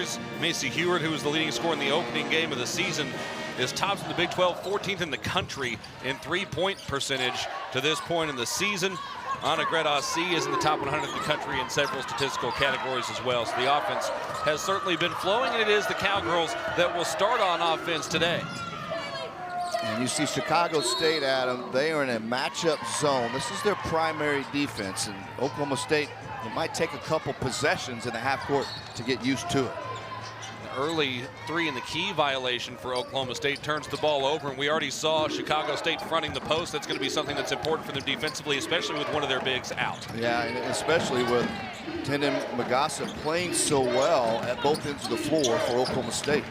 Cowgirls. Macy Heward, who was the leading scorer in the opening game of the season, is tops in the Big 12, 14th in the country in three-point percentage to this point in the season. Annegret Aussie is in the top 100 in the country in several statistical categories as well. So the offense has certainly been flowing, and it is the Cowgirls that will start on offense today. And you see Chicago State, Adam, they are in a matchup zone. This is their primary defense, and Oklahoma State, it might take a couple possessions in the half court to get used to it. Early three in the key violation for Oklahoma State turns the ball over, and we already saw Chicago State fronting the post. That's going to be something that's important for them defensively, especially with one of their bigs out. Yeah, and especially with Tenen Magassa playing so well at both ends of the floor for Oklahoma State.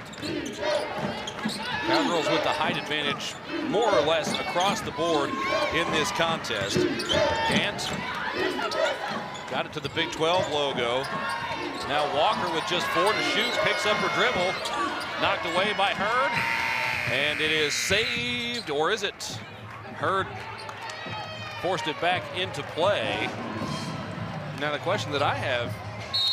Cowgirls with the height advantage more or less across the board in this contest. Gant got it to the Big 12 logo. Now Walker with just 4 to shoot, picks up her dribble, knocked away by Hurd, and it is saved, or is it? Hurd forced it back into play. Now the question that I have,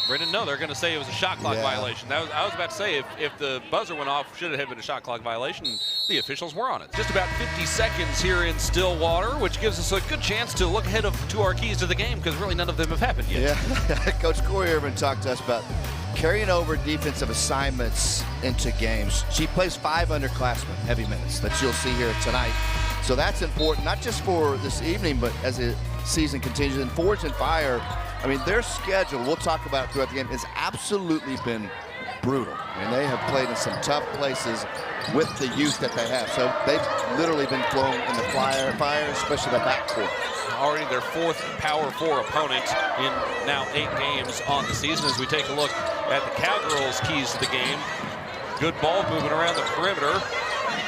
Brendan, no, they're going to say it was a shot clock violation. I was about to say if the buzzer went off, should it have been a shot clock violation? The officials were on it. Just about 50 seconds here in Stillwater, which gives us a good chance to look ahead to our keys to the game, because really none of them have happened yet. Yeah, Coach Corey Irvin talked to us about carrying over defensive assignments into games. She plays 5 underclassmen heavy minutes that you'll see here tonight. So that's important, not just for this evening, but as the season continues. And Forge and Fire, I mean, their schedule, we'll talk about throughout the game, has absolutely been brutal. I mean, they have played in some tough places with the youth that they have. So they've literally been thrown in the fire, especially the backcourt. Already their 4th Power 4 opponent in now 8 games on the season. As we take a look at the Cowgirls' keys to the game. Good ball movement around the perimeter.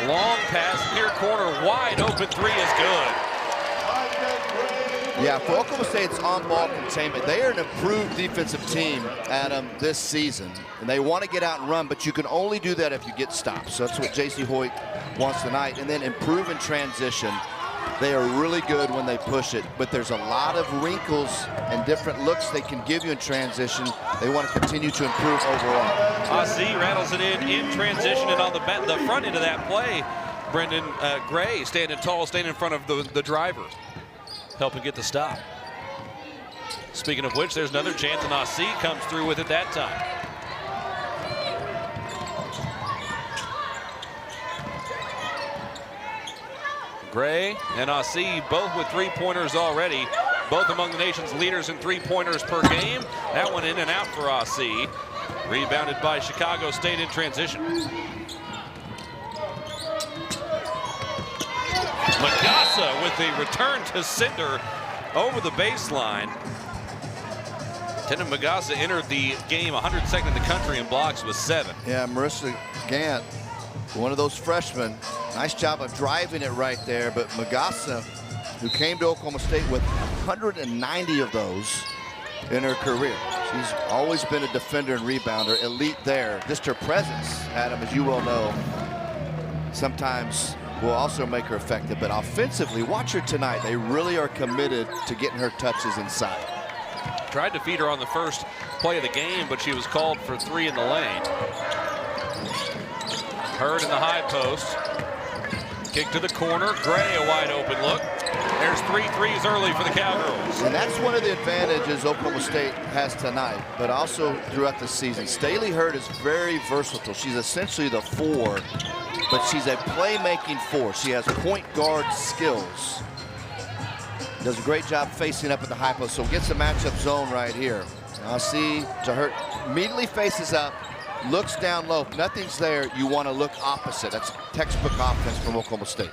Long pass, near corner, wide open 3 is good. Yeah, for Oklahoma State, it's on-ball containment. They are an improved defensive team, Adam, this season. And they want to get out and run, but you can only do that if you get stops. So that's what J.C. Hoyt wants tonight. And then improve in transition. They are really good when they push it, but there's a lot of wrinkles and different looks they can give you in transition. They want to continue to improve overall. Aussie rattles it in transition, and on the front end of that play, Brendan Gray standing tall, standing in front of the driver, helping get the stop. Speaking of which, there's another chance, and Aussie comes through with it that time. Gray and Aussie both with 3-pointers already, both among the nation's leaders in 3-pointers per game. That one in and out for Aussie. Rebounded by Chicago State in transition. Magassa with the return to Cinder over the baseline. Tenen Magassa entered the game 102nd in the country in blocks with 7. Yeah, Marissa Gant, one of those freshmen. Nice job of driving it right there, but Magassa, who came to Oklahoma State with 190 of those in her career. She's always been a defender and rebounder, elite there. Just her presence, Adam, as you well know, sometimes will also make her effective. But offensively, watch her tonight. They really are committed to getting her touches inside. Tried to feed her on the first play of the game, but she was called for 3 in the lane. Hurd in the high post. Kick to the corner. Gray, a wide open look. There's 3 threes early for the Cowgirls. And that's one of the advantages Oklahoma State has tonight, but also throughout the season. Staley Hurd is very versatile. She's essentially the 4, but she's a playmaking 4. She has point guard skills. Does a great job facing up at the high post, so gets the matchup zone right here. Now see to Hurd, immediately faces up, looks down low. If nothing's there, you want to look opposite. That's textbook offense from Oklahoma State.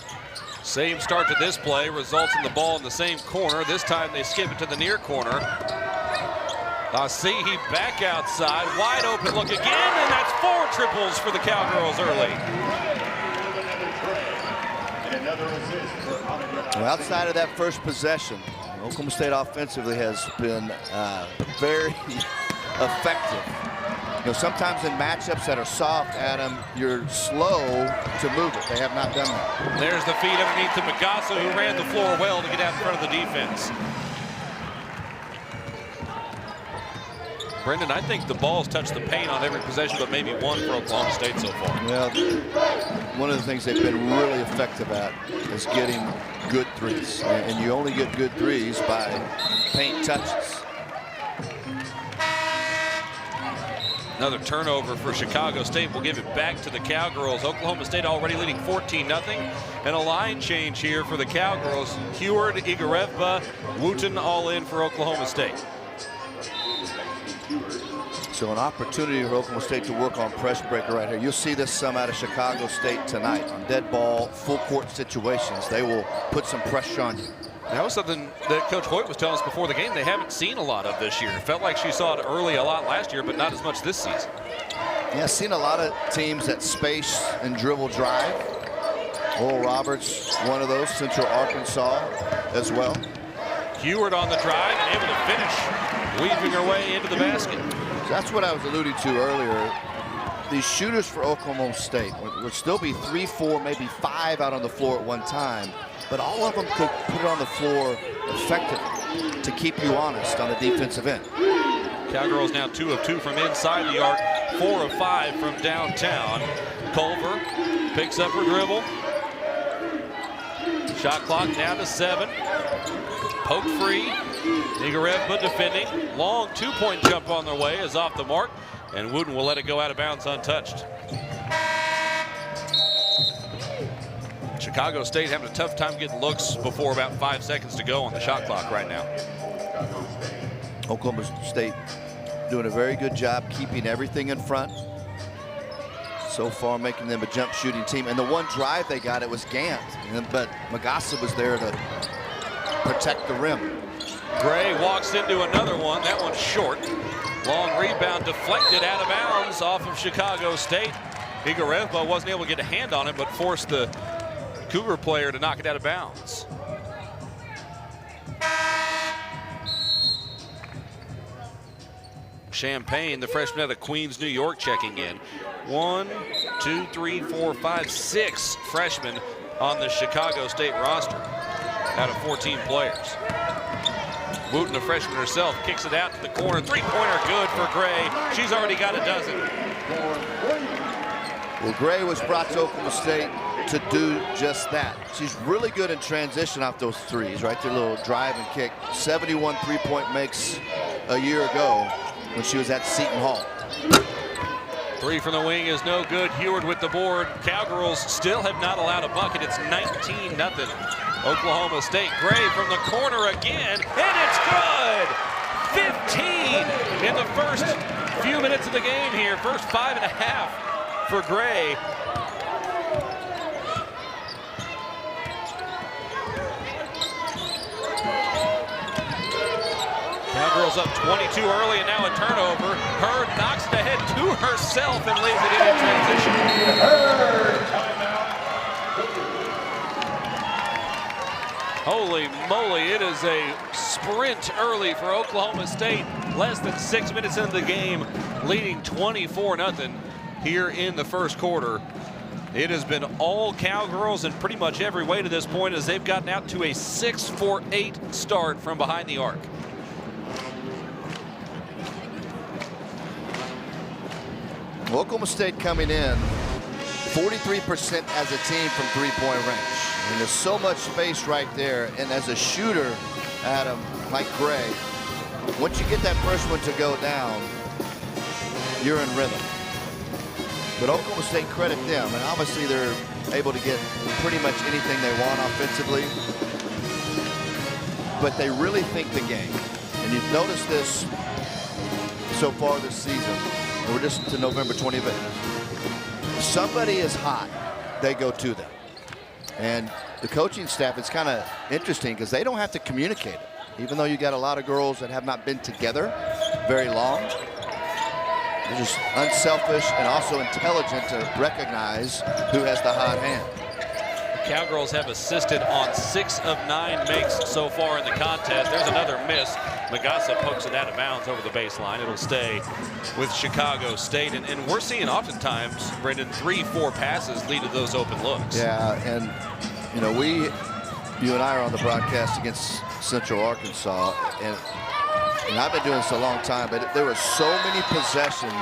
Same start to this play, results in the ball in the same corner. This time they skip it to the near corner. He back outside, wide open look again, and that's 4 triples for the Cowgirls early. Well, outside of that first possession, Oklahoma State offensively has been very effective. You know, sometimes in matchups that are soft, Adam, you're slow to move it. They have not done that. There's the feed underneath to Magassa, who ran the floor well to get out in front of the defense. Brendan, I think the ball's touched the paint on every possession, but maybe one for Oklahoma State so far. Well, one of the things they've been really effective at is getting good threes. And you only get good threes by paint touches. Another turnover for Chicago State. We'll give it back to the Cowgirls. Oklahoma State already leading 14-0. And a line change here for the Cowgirls. Heward, Igorevba, Wooten all in for Oklahoma State. So an opportunity for Oklahoma State to work on press breaker right here. You'll see this some out of Chicago State tonight on dead ball, full court situations. They will put some pressure on you. That was something that Coach Hoyt was telling us before the game they haven't seen a lot of this year. It felt like she saw it early a lot last year, but not as much this season. Yeah, seen a lot of teams that space and dribble drive. Oral Roberts, one of those, Central Arkansas as well. Heward on the drive and able to finish, weaving her way into the basket. So that's what I was alluding to earlier. These shooters for Oklahoma State would still be 3, 4, maybe 5 out on the floor at one time, but all of them could put it on the floor effectively to keep you honest on the defensive end. Cowgirls now 2 of 2 from inside the arc, 4 of 5 from downtown. Culver picks up her dribble. Shot clock down to 7. Poke free. Igorevba defending. Long 2-point jump on their way is off the mark, and Wooten will let it go out of bounds untouched. Chicago State having a tough time getting looks before about 5 seconds to go on the shot clock right now. Oklahoma State doing a very good job keeping everything in front. So far making them a jump shooting team. And the one drive they got, it was Gant. But Magassa was there to protect the rim. Gray walks into another one. That one's short. Long rebound deflected out of bounds off of Chicago State. Igorevba wasn't able to get a hand on it, but forced the Cougar player to knock it out of bounds. Champagne, the freshman out of Queens, New York, checking in. 1, 2, 3, 4, 5, 6 freshmen on the Chicago State roster out of 14 players. Wooten, a freshman herself, kicks it out to the corner. Three-pointer good for Gray. She's already got a dozen. Well, Gray was brought to Oklahoma State to do just that. She's really good in transition off those threes, right? Their little drive and kick. 71 three-point makes a year ago when she was at Seton Hall. 3 from the wing is no good. Heward with the board. Cowgirls still have not allowed a bucket. It's 19-0. Oklahoma State. Gray from the corner again, and it's good! 15 in the first few minutes of the game here. First 5.5 for Gray. Cowgirls up 22 early, and now a turnover. Hurd knocks it ahead to herself and lays it in transition. Holy moly, it is a sprint early for Oklahoma State. Less than 6 minutes into the game, leading 24-0 here in the first quarter. It has been all Cowgirls in pretty much every way to this point, as they've gotten out to a 6-for-8 start from behind the arc. Oklahoma State coming in 43% as a team from three-point range. And there's so much space right there. And as a shooter, Adam, like Gray, once you get that first one to go down, you're in rhythm. But Oklahoma State, credit them. And obviously they're able to get pretty much anything they want offensively. But they really think the game. And you've noticed this so far this season. We're just to November 25th. If somebody is hot, they go to them. And the coaching staff, it's kind of interesting because they don't have to communicate it. Even though you got a lot of girls that have not been together very long. They're just unselfish and also intelligent to recognize who has the hot hand. Cowgirls have assisted on 6 of 9 makes so far in the contest. There's another miss. Magassa pokes it out of bounds over the baseline. It'll stay with Chicago State. And we're seeing oftentimes, Brendan, 3-4 passes lead to those open looks. Yeah, and you know, you and I are on the broadcast against Central Arkansas, and And I've been doing this a long time, but there were so many possessions,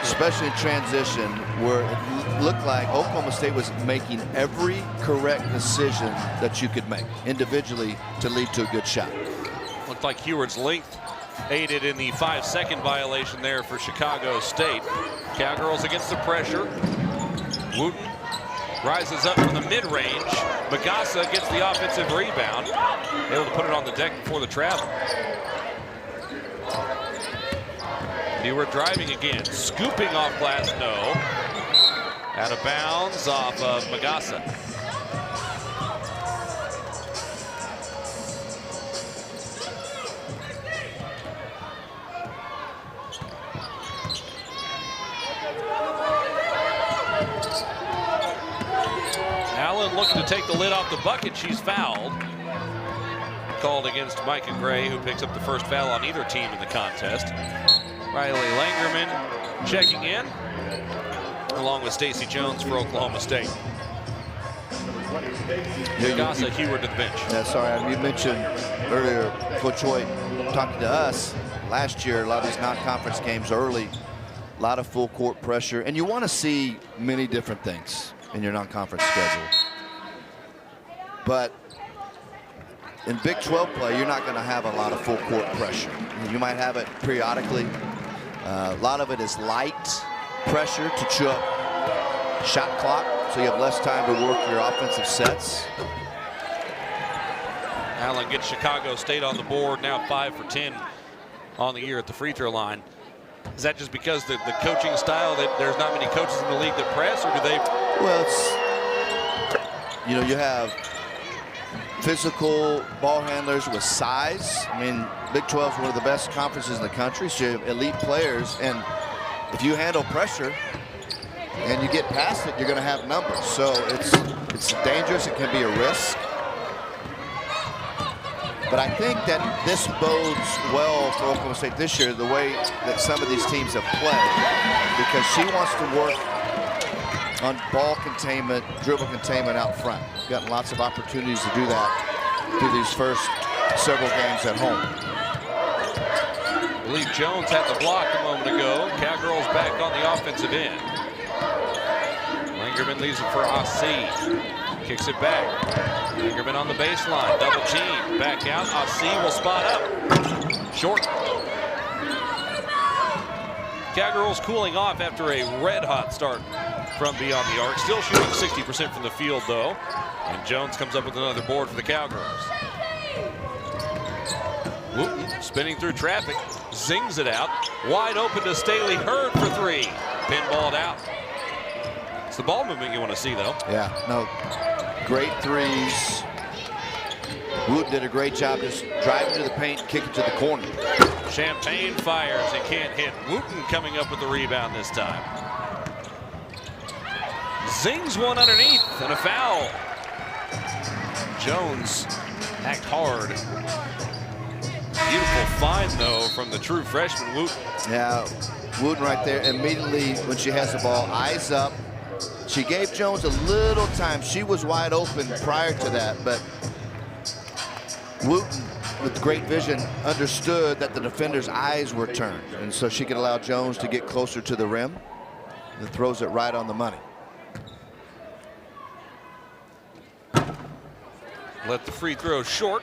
especially in transition, where it looked like Oklahoma State was making every correct decision that you could make individually to lead to a good shot. Looked like Heward's length aided in the 5-second violation there for Chicago State. Cowgirls against the pressure. Wooten rises up from the mid-range. Magassa gets the offensive rebound, able to put it on the deck before the travel. Heward driving again, scooping off glass, no. Out of bounds off of Magassa. Allen looking to take the lid off the bucket. She's fouled. Called against Micah Gray, who picks up the first foul on either team in the contest. Riley Langerman checking in, along with Stacey Jones for Oklahoma State. Magassa, Heward to the bench. Yeah, sorry, you mentioned earlier, Coach Hoyt talking to us last year, a lot of these non-conference games early, a lot of full court pressure, and you want to see many different things in your non-conference schedule. But in Big 12 play, you're not going to have a lot of full court pressure. You might have it periodically. A lot of it is light pressure to chew up shot clock, so you have less time to work your offensive sets. Allen gets Chicago State on the board, now 5 for 10 on the year at the free throw line. Is that just because the coaching style, that there's not many coaches in the league that press, or do they? Well, it's, you know, you have physical ball handlers with size. I mean, Big 12 is one of the best conferences in the country, so you have elite players, and if you handle pressure and you get past it, you're going to have numbers. So it's dangerous. It can be a risk. But I think that this bodes well for Oklahoma State this year, the way that some of these teams have played, because she wants to work on ball containment, dribble containment out front. Gotten lots of opportunities to do that through these first several games at home. I believe Jones had the block a moment ago. Cowgirls back on the offensive end. Langerman leaves it for Asi. Kicks it back. Langerman on the baseline. Double team. Back out. Asi will spot up. Short. Cowgirls cooling off after a red-hot start from beyond the arc. Still shooting 60% from the field, though. And Jones comes up with another board for the Cowgirls. Wooten spinning through traffic. Zings it out. Wide open to Staley Hurd for three. Pinballed out. It's the ball movement you want to see, though. Yeah, no, great threes. Wooten did a great job just driving to the paint and kicking to the corner. Champagne fires and can't hit. Wooten coming up with the rebound this time. Zings one underneath and a foul. Jones hacked hard. Beautiful find, though, from the true freshman Wooten. Yeah, Wooten right there immediately when she has the ball, eyes up. She gave Jones a little time. She was wide open prior to that, but Wooten, with great vision, understood that the defender's eyes were turned, and so she could allow Jones to get closer to the rim and throws it right on the money. Let the free throw short.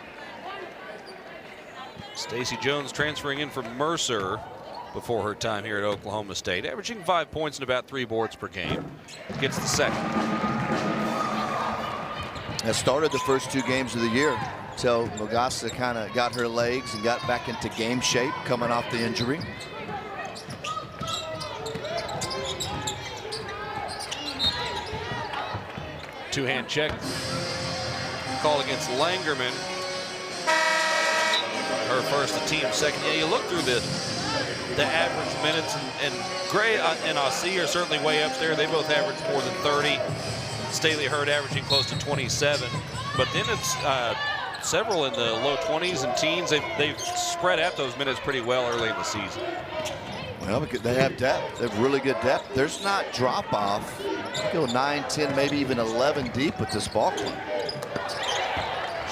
Stacey Jones transferring in from Mercer before her time here at Oklahoma State, averaging 5 points and about 3 boards per game. Gets the second. That started the first 2 games of the year until Magassa kind of got her legs and got back into game shape coming off the injury. Two-hand check. Call against Langerman. Her first, the team second. Yeah, you look through the average minutes, and Gray and Asi are certainly way up there. They both average more than 30. Staley Hurd averaging close to 27. But then it's several in the low 20s and teens. They've spread out those minutes pretty well early in the season. Well, they have depth. They have really good depth. There's not drop-off. Go 9, 10, maybe even 11 deep with this ball club.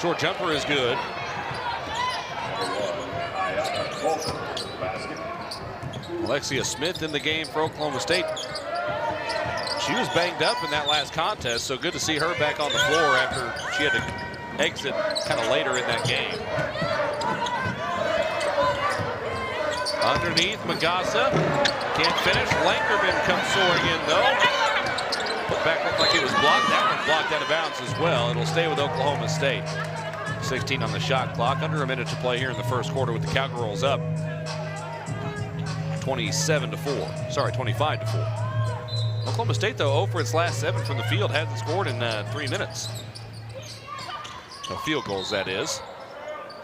Short jumper is good. Alexia Smith in the game for Oklahoma State. She was banged up in that last contest, so good to see her back on the floor after she had to exit kind of later in that game. Underneath, Magassa can't finish. Langerman comes soaring in though. Put back looked like it was blocked. That one blocked out of bounds as well. It'll stay with Oklahoma State. 16 on the shot clock. Under a minute to play here in the first quarter with the Cowgirls up 27-4. Sorry, 25-4. Oklahoma State, though, 0 for its last 7 from the field. Hasn't scored in 3 minutes. No field goals, that is.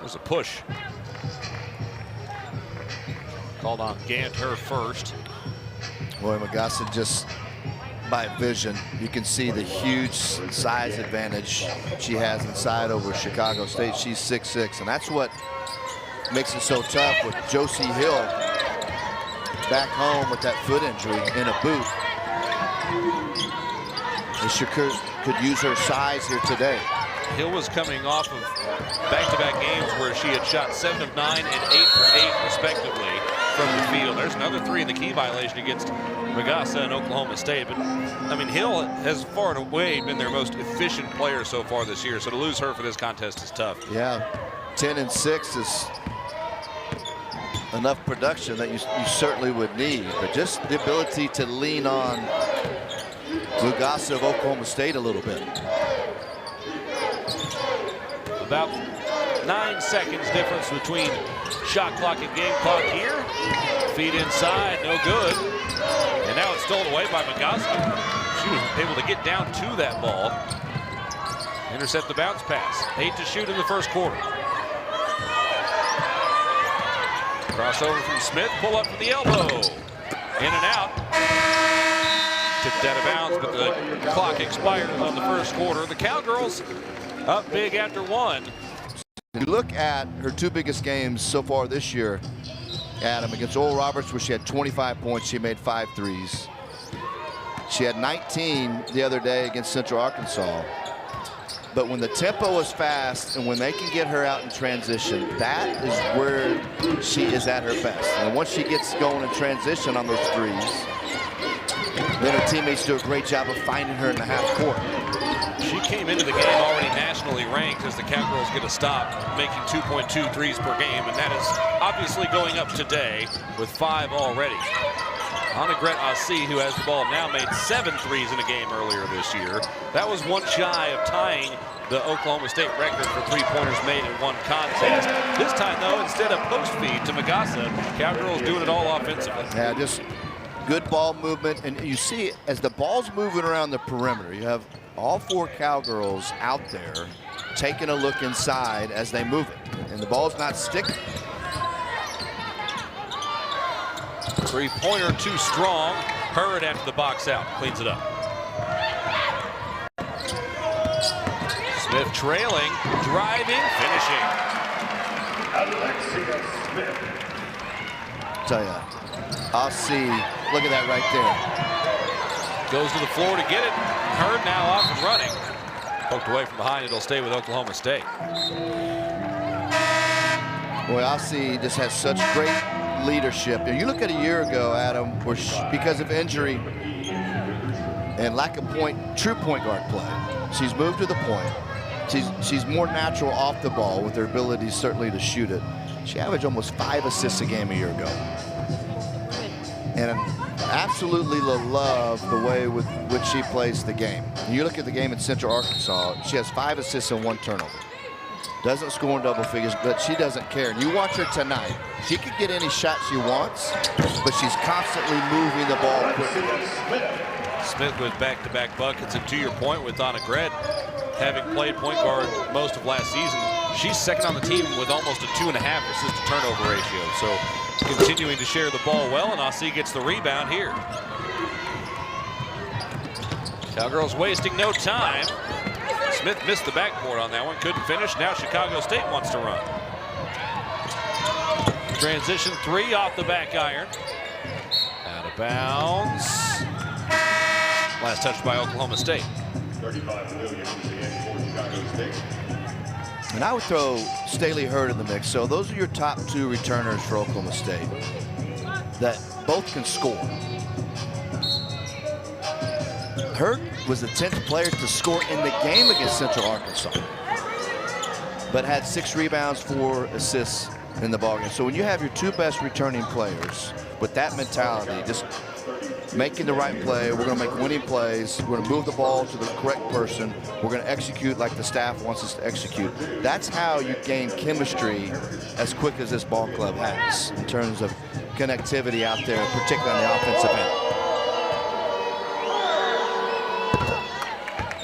There's a push. Called on Gant, her first. Boy, Magassa, just by vision, you can see the huge size advantage she has inside over Chicago State. She's 6'6", and that's what makes it so tough with Josie Hill back home with that foot injury in a boot. And she could use her size here today. Hill was coming off of back-to-back games where she had shot 7 of 9 and 8 for 8 respectively from the field. There's another 3 in the key violation against Magassa and Oklahoma State. But I mean, Hill has far and away been their most efficient player so far this year. So to lose her for this contest is tough. Yeah, 10 and 6 is enough production that you certainly would need. But just the ability to lean on Magassa of Oklahoma State a little bit. About 9 seconds difference between shot clock and game clock here. Feed inside, no good. And now it's stolen away by Magassa. She was able to get down to that ball. Intercept the bounce pass. 8 to shoot in the first quarter. Crossover from Smith, pull up from the elbow. In and out. Tipped out of bounds, but the clock expires on the first quarter. The Cowgirls up big after 1. If you look at her 2 biggest games so far this year, Adam, against Oral Roberts, where she had 25 points, she made 5 threes. She had 19 the other day against Central Arkansas. But when the tempo is fast and when they can get her out in transition, that is where she is at her best. And once she gets going in transition on those threes, then her teammates do a great job of finding her in the half court. She came into the game already nationally ranked as the Cowgirls get a stop, making 2.2 threes per game, and that is obviously going up today with 5 already. Annegret Assi, who has the ball now, made 7 threes in a game earlier this year. That was 1 shy of tying the Oklahoma State record for 3-pointers made in 1 contest. This time, though, instead of post feed to Magassa, Cowgirls doing it all offensively. Yeah, just good ball movement, and you see as the ball's moving around the perimeter, you have all 4 Cowgirls out there taking a look inside as they move it, and the ball's not sticking. 3-pointer too strong. Hurd after the box out, cleans it up. Smith trailing, driving, finishing. Alexia Smith. Tell ya, I'll see. Look at that right there. Goes to the floor to get it. Hurd now off and running. Poked away from behind. It'll stay with Oklahoma State. Boy, I'll see. Just has such great leadership. And you look at a year ago, Adam, where because of injury and lack of true point guard play, she's moved to the point. She's more natural off the ball with her ability certainly to shoot it. She averaged almost 5 assists a game a year ago. And absolutely love the way with which she plays the game. You look at the game in Central Arkansas, she has 5 assists and 1 turnover. Doesn't score in double figures, but she doesn't care. And you watch her tonight. She can get any shot she wants, but she's constantly moving the ball quickly. Smith with back-to-back buckets, and to your point with Annegret, having played point guard most of last season, she's second on the team with almost a 2.5 assist to turnover ratio. So continuing to share the ball well, and Assi gets the rebound here. Cowgirls wasting no time. Smith missed the backboard on that one, couldn't finish. Now Chicago State wants to run. Transition 3 off the back iron. Out of bounds. Last touch by Oklahoma State. 35 million is the end for Chicago State. And I would throw Staley Hurd in the mix. So those are your top 2 returners for Oklahoma State that both can score. Hurd was the 10th player to score in the game against Central Arkansas, but had 6 rebounds, 4 assists in the ballgame. So when you have your 2 best returning players with that mentality, just making the right play, we're going to make winning plays, we're going to move the ball to the correct person, we're going to execute like the staff wants us to execute. That's how you gain chemistry as quick as this ball club has in terms of connectivity out there, particularly on the offensive end.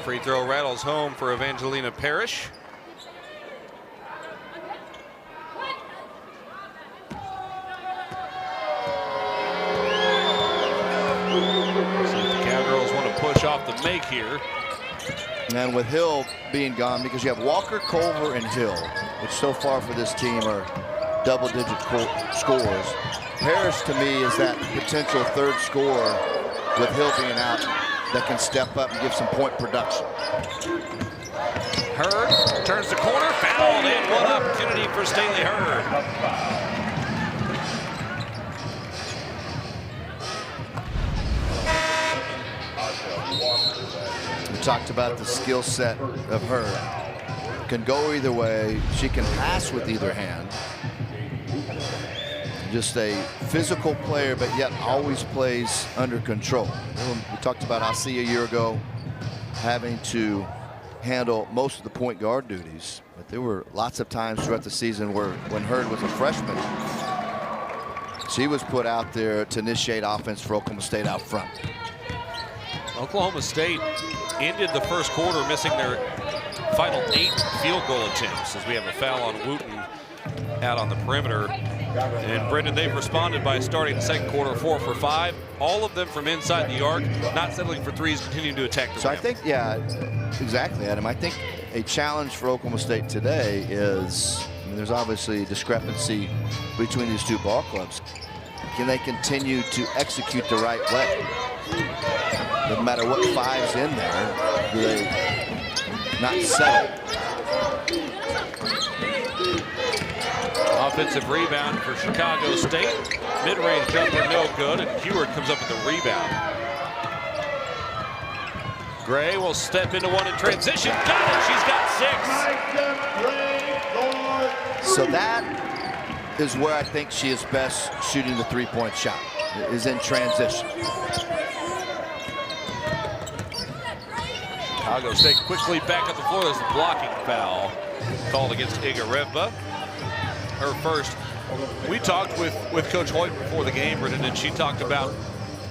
Free throw rattles home for Evangelina Parrish. Push off the make here. And with Hill being gone, because you have Walker, Culver, and Hill, which so far for this team are double-digit scores. Parrish, to me, is that potential 3rd scorer with Hill being out that can step up and give some point production. Hurd turns the corner, fouled, and one opportunity for Staley Hurd. We talked about the skill set of her. Can go either way. She can pass with either hand. Just a physical player, but yet always plays under control. We talked about Asi a year ago having to handle most of the point guard duties, but there were lots of times throughout the season where when Hurd was a freshman, she was put out there to initiate offense for Oklahoma State out front. Oklahoma State ended the first quarter missing their final 8 field goal attempts as we have a foul on Wooten out on the perimeter. And Brendan, they've responded by starting the second quarter 4 for 5, all of them from inside the arc, not settling for threes, continuing to attack the rim. I think, yeah, exactly, Adam. I think a challenge for Oklahoma State today is, I mean, there's obviously a discrepancy between these 2 ball clubs. Can they continue to execute the right way? No matter what 5's in there, do they not settle? Offensive rebound for Chicago State. Mid-range jumper no good, and Heward comes up with the rebound. Gray will step into one in transition. Got it, she's got 6. So that is where I think she is best shooting the 3-point shot, is in transition. Chicago State quickly back at the floor. There's a blocking foul called against Igareva. Her first. We talked with Coach Hoyt before the game, Brendan, and she talked about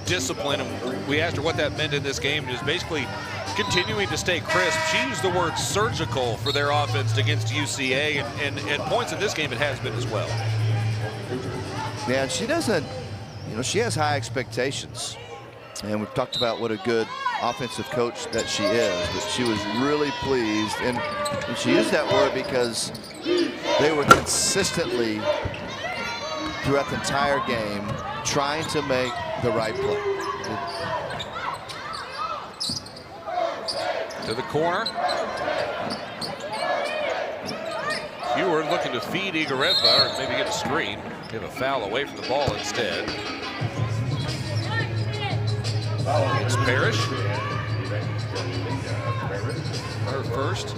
discipline. And we asked her what that meant in this game. It is basically continuing to stay crisp. She used the word surgical for their offense against UCA, and at points in this game it has been as well. Yeah, she doesn't, you know, she has high expectations. And we've talked about what a good offensive coach that she is, but she was really pleased, and she used that word because they were consistently throughout the entire game trying to make the right play. To the corner. Heward looking to feed Igareva, or maybe get a screen. Give a foul away from the ball instead. It's Parrish. Her first.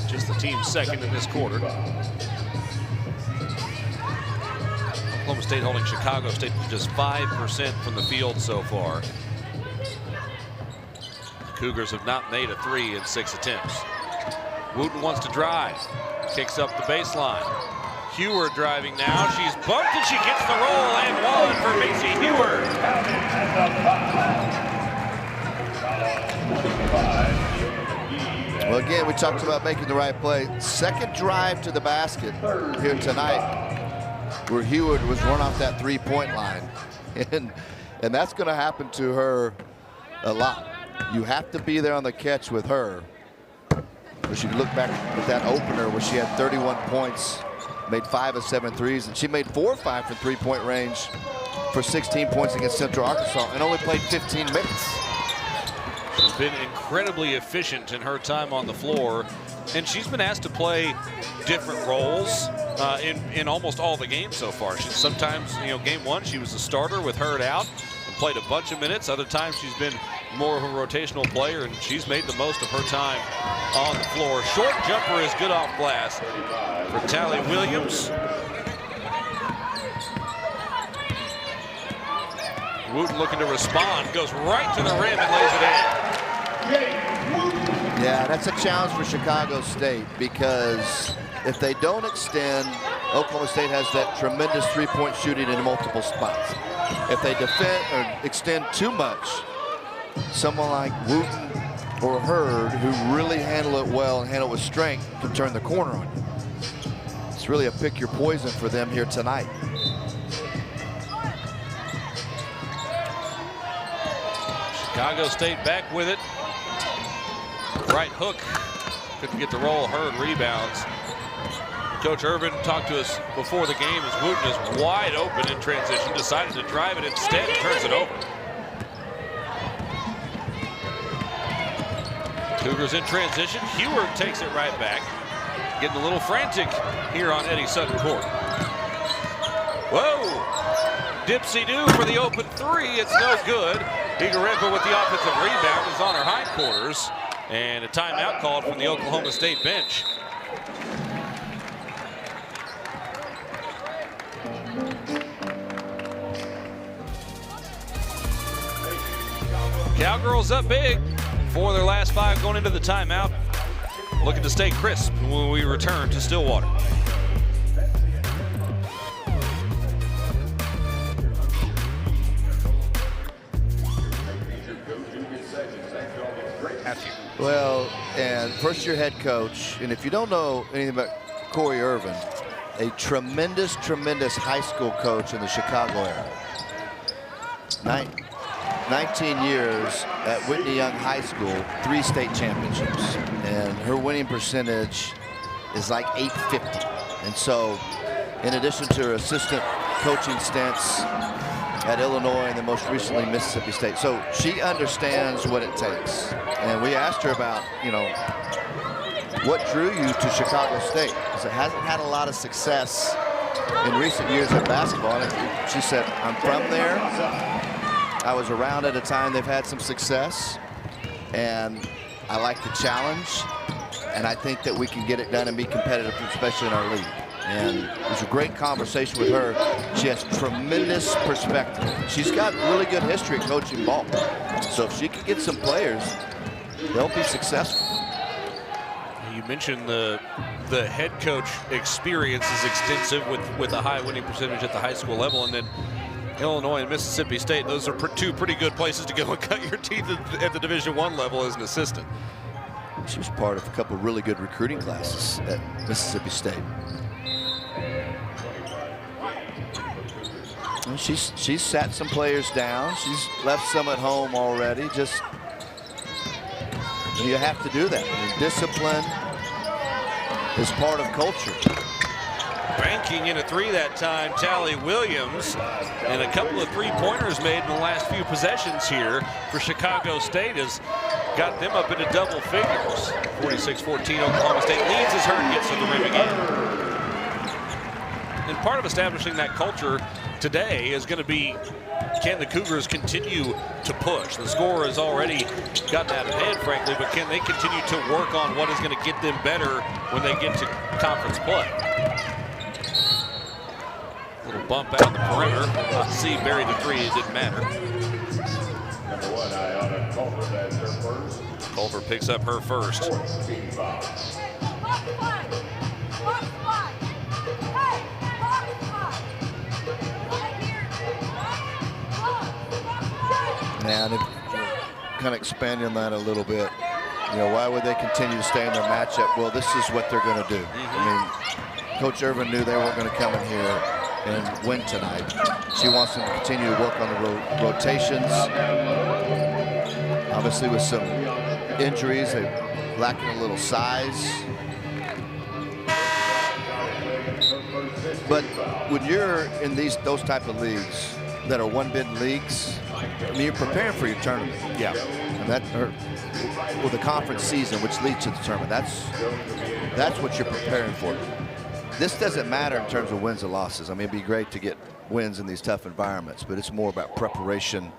Just the team's second in this quarter. Oklahoma State holding Chicago State just 5% from the field so far. The Cougars have not made a 3 in 6 attempts. Wooten wants to drive. Kicks up the baseline. Heward driving now. She's bumped and she gets the roll and one for Macy Heward. Well, again, we talked about making the right play. Second drive to the basket here tonight, where Heward was run off that 3-point line. And that's going to happen to her a lot. You have to be there on the catch with her. But you look back at that opener where she had 31 points, made 5 of 7 threes, and she made 4 of 5 from 3-point range for 16 points against Central Arkansas and only played 15 minutes. She's been incredibly efficient in her time on the floor, and she's been asked to play different roles in almost all the games so far. Sometimes, game one, she was a starter with Hurd out and played a bunch of minutes. Other times she's been more of a rotational player, and she's made the most of her time on the floor. Short jumper is good off glass for Tally Williams. Wooten looking to respond, goes right to the rim and lays it in. Yeah, that's a challenge for Chicago State, because if they don't extend, Oklahoma State has that tremendous three-point shooting in multiple spots. If they defend or extend too much, someone like Wooten or Hurd, who really handle it well and handle it with strength, can turn the corner on you. It's really a pick your poison for them here tonight. Chicago State back with it. Right hook. Couldn't get the roll. Hurd rebounds. Coach Irvin talked to us before the game as Wooten is wide open in transition. Decided to drive it instead. Turns it over. Cougars in transition. Heward takes it right back. Getting a little frantic here on Eddie Sutton Court. Whoa! Dipsy-do for the open three. It's no good. Igarenko with the offensive rebound is on her hindquarters. And a timeout called from the Oklahoma State bench. Cowgirls up big for their last 5 going into the timeout. Looking to stay crisp when we return to Stillwater. Well, and first-year head coach, and if you don't know anything about Corey Irvin, a tremendous, tremendous high school coach in the Chicago era. 19 years at Whitney Young High School, 3 state championships, and her winning percentage is like .850. And so, in addition to her assistant coaching stints at Illinois and then most recently Mississippi State, so she understands what it takes. And we asked her about, what drew you to Chicago State? Because it hasn't had a lot of success in recent years in basketball. And she said, I'm from there. I was around at a time they've had some success, and I like the challenge, and I think that we can get it done and be competitive, especially in our league. And it was a great conversation with her. She has tremendous perspective. She's got really good history coaching ball. So if she can get some players, they'll be successful. You mentioned the head coach experience is extensive with a high winning percentage at the high school level, and then Illinois and Mississippi State, those are 2 pretty good places to go and cut your teeth at the Division I level as an assistant. She was part of a couple of really good recruiting classes at Mississippi State. And she's sat some players down. She's left some at home already. Just, you have to do that. I mean, discipline is part of culture. Banking in a 3 that time, Tally Williams, and a couple of 3-pointers made in the last few possessions here for Chicago State has got them up into double figures. 46-14, Oklahoma State leads as Hurd gets to the rim again. And part of establishing that culture today is going to be, can the Cougars continue to push? The score has already gotten out of hand, frankly, but can they continue to work on what is going to get them better when they get to conference play? Little bump out the perimeter. See, buried the 3, it didn't matter. Number 1, Ayana Culver, that's her first. Culver picks up her first. And kind of expanding on that a little bit, why would they continue to stay in their matchup? Well, this is what they're going to do. I mean, Coach Irvin knew they weren't going to come in here and win tonight. She wants them to continue to work on the rotations. Obviously, with some injuries, they're lacking a little size. But when you're in those type of leagues that are one-bid leagues, I mean, you're preparing for your tournament. Yeah. And the conference season, which leads to the tournament. That's what you're preparing for. this doesn't matter in terms of wins and losses. I mean, it'd be great to get wins in these tough environments, but it's more about preparation